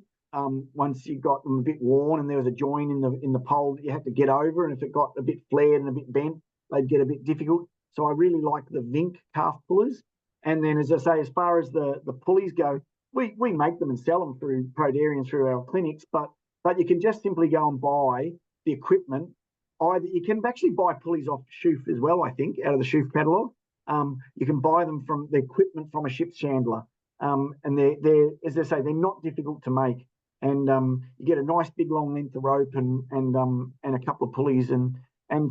[SPEAKER 2] once you got them a bit worn and there was a joint in the pole that you had to get over. And if it got a bit flared and a bit bent, they'd get a bit difficult. So I really like the Vink calf pullers. And then, as I say, as far as the pulleys go, we make them and sell them through Pro Dairy and through our clinics, but you can just simply go and buy the equipment. Either you can actually buy pulleys off Schoof as well, I think, out of the Schoof catalogue. You can buy them from the equipment from a ship's chandler. And they're, as I say, they're not difficult to make. And you get a nice big long length of rope and a couple of pulleys, and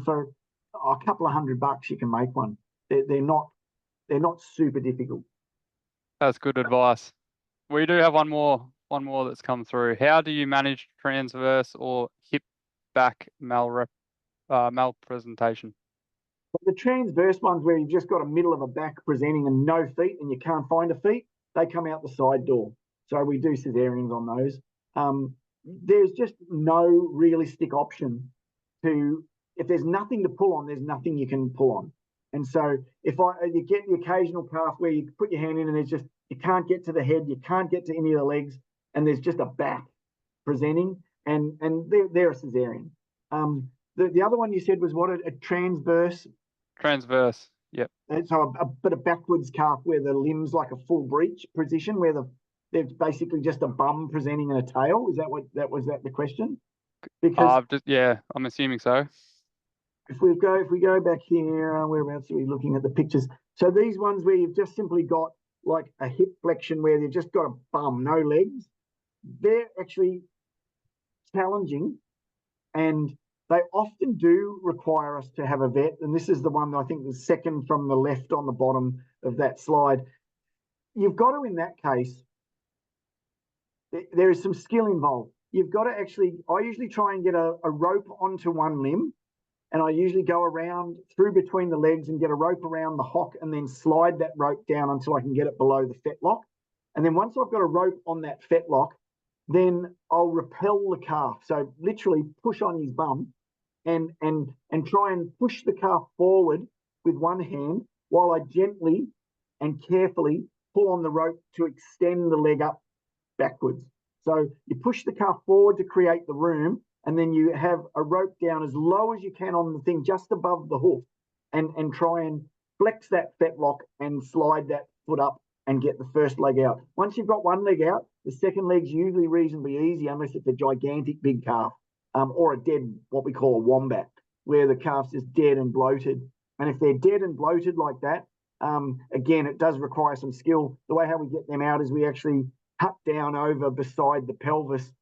[SPEAKER 2] for a couple of $100 you can make one. They're not super difficult.
[SPEAKER 1] That's good advice. We do have one more that's come through. How do you manage transverse or hip back malpresentation?
[SPEAKER 2] The transverse ones where you've just got a middle of a back presenting and no feet and you can't find a feet, they come out the side door. So we do cesareans on those. There's just no realistic option if there's nothing to pull on, there's nothing you can pull on. And so you get the occasional calf where you put your hand in and there's just, you can't get to the head, you can't get to any of the legs, and there's just a back presenting, and they're a cesarean. The other one you said was what, a transverse?
[SPEAKER 1] Transverse, yep.
[SPEAKER 2] So a backwards calf where the limb's like a full breech position, where there's basically just a bum presenting and a tail. Is that the question? Because
[SPEAKER 1] I'm assuming so.
[SPEAKER 2] If we go back here, whereabouts are we looking at the pictures? So these ones where you've just simply got like a hip flexion where they've just got a bum, no legs, they're actually challenging, and they often do require us to have a vet. And this is the one that I think the second from the left on the bottom of that slide. You've got to, in that case, there is some skill involved. You've got to I usually try and get a rope onto one limb, and I usually go around through between the legs and get a rope around the hock and then slide that rope down until I can get it below the fetlock. And then once I've got a rope on that fetlock, then I'll rappel the calf. So literally push on his bum and try and push the calf forward with one hand while I gently and carefully pull on the rope to extend the leg up backwards. So you push the calf forward to create the room, and then you have a rope down as low as you can on the thing just above the hoof, and try and flex that fetlock and slide that foot up and get the first leg out. Once you've got one leg out, the second leg's usually reasonably easy unless it's a gigantic big calf, or a dead, what we call a wombat, where the calf's just dead and bloated. And if they're dead and bloated like that, again, it does require some skill. The way how we get them out is we actually cut down over beside the pelvis,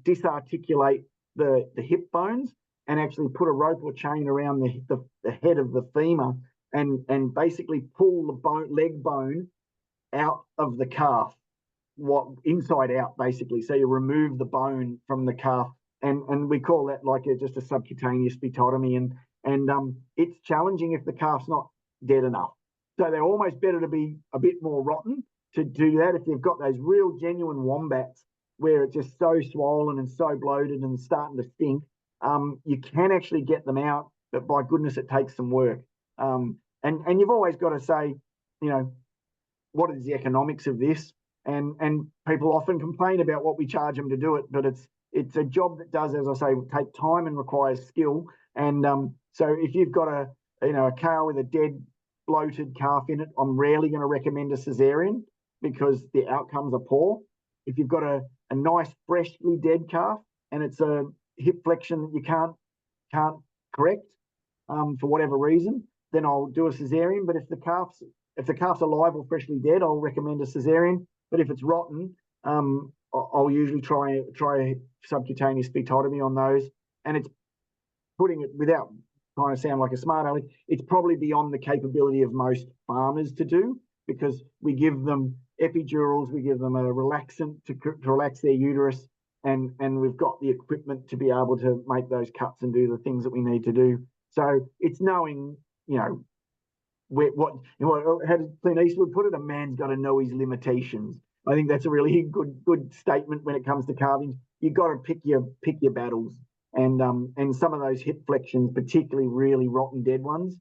[SPEAKER 2] disarticulate the hip bones, and actually put a rope or chain around the head of the femur, and basically pull the leg bone out of the calf, inside out basically. So you remove the bone from the calf, and we call that like just a subcutaneous phytotomy, and it's challenging if the calf's not dead enough. So they're almost better to be a bit more rotten to do that. If you've got those real genuine wombats where it's just so swollen and so bloated and starting to stink, you can actually get them out, but by goodness, it takes some work. And you've always got to say, you know, what is the economics of this? And people often complain about what we charge them to do it, but it's a job that does, as I say, take time and requires skill. And so if you've got a cow with a dead bloated calf in it, I'm rarely going to recommend a cesarean because the outcomes are poor. If you've got a nice freshly dead calf and it's a hip flexion that you can't correct for whatever reason, then I'll do a cesarean. But if the calf's alive or freshly dead, I'll recommend a cesarean. But if it's rotten, I'll usually try subcutaneous vectotomy on those. And it's putting it, without trying to sound like a smart aleck, it's probably beyond the capability of most farmers to do, because we give them epidurals, we give them a relaxant to relax their uterus, and we've got the equipment to be able to make those cuts and do the things that we need to do. So it's knowing, how did Clint Eastwood put it? A man's got to know his limitations. I think that's a really good statement when it comes to calving. You've got to pick your battles, and some of those hip flexions, particularly really rotten dead ones,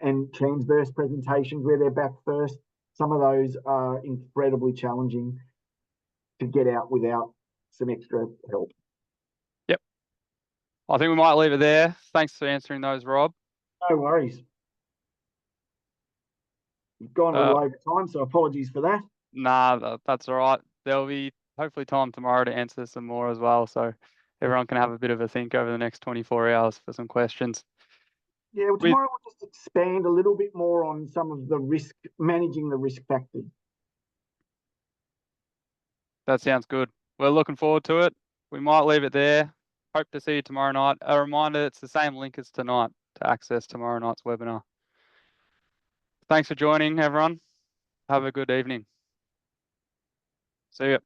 [SPEAKER 2] and transverse presentations where they're back first. Some of those are incredibly challenging to get out without some extra help.
[SPEAKER 1] Yep. I think we might leave it there. Thanks for answering those, Rob.
[SPEAKER 2] No worries. You've gone a little over time, so apologies for that.
[SPEAKER 1] Nah, that's all right. There'll be hopefully time tomorrow to answer some more as well, so everyone can have a bit of a think over the next 24 hours for some questions.
[SPEAKER 2] Yeah, well, tomorrow we'll just expand a little bit more on some of the managing the risk factors.
[SPEAKER 1] That sounds good. We're looking forward to it. We might leave it there. Hope to see you tomorrow night. A reminder, it's the same link as tonight to access tomorrow night's webinar. Thanks for joining, everyone. Have a good evening. See you.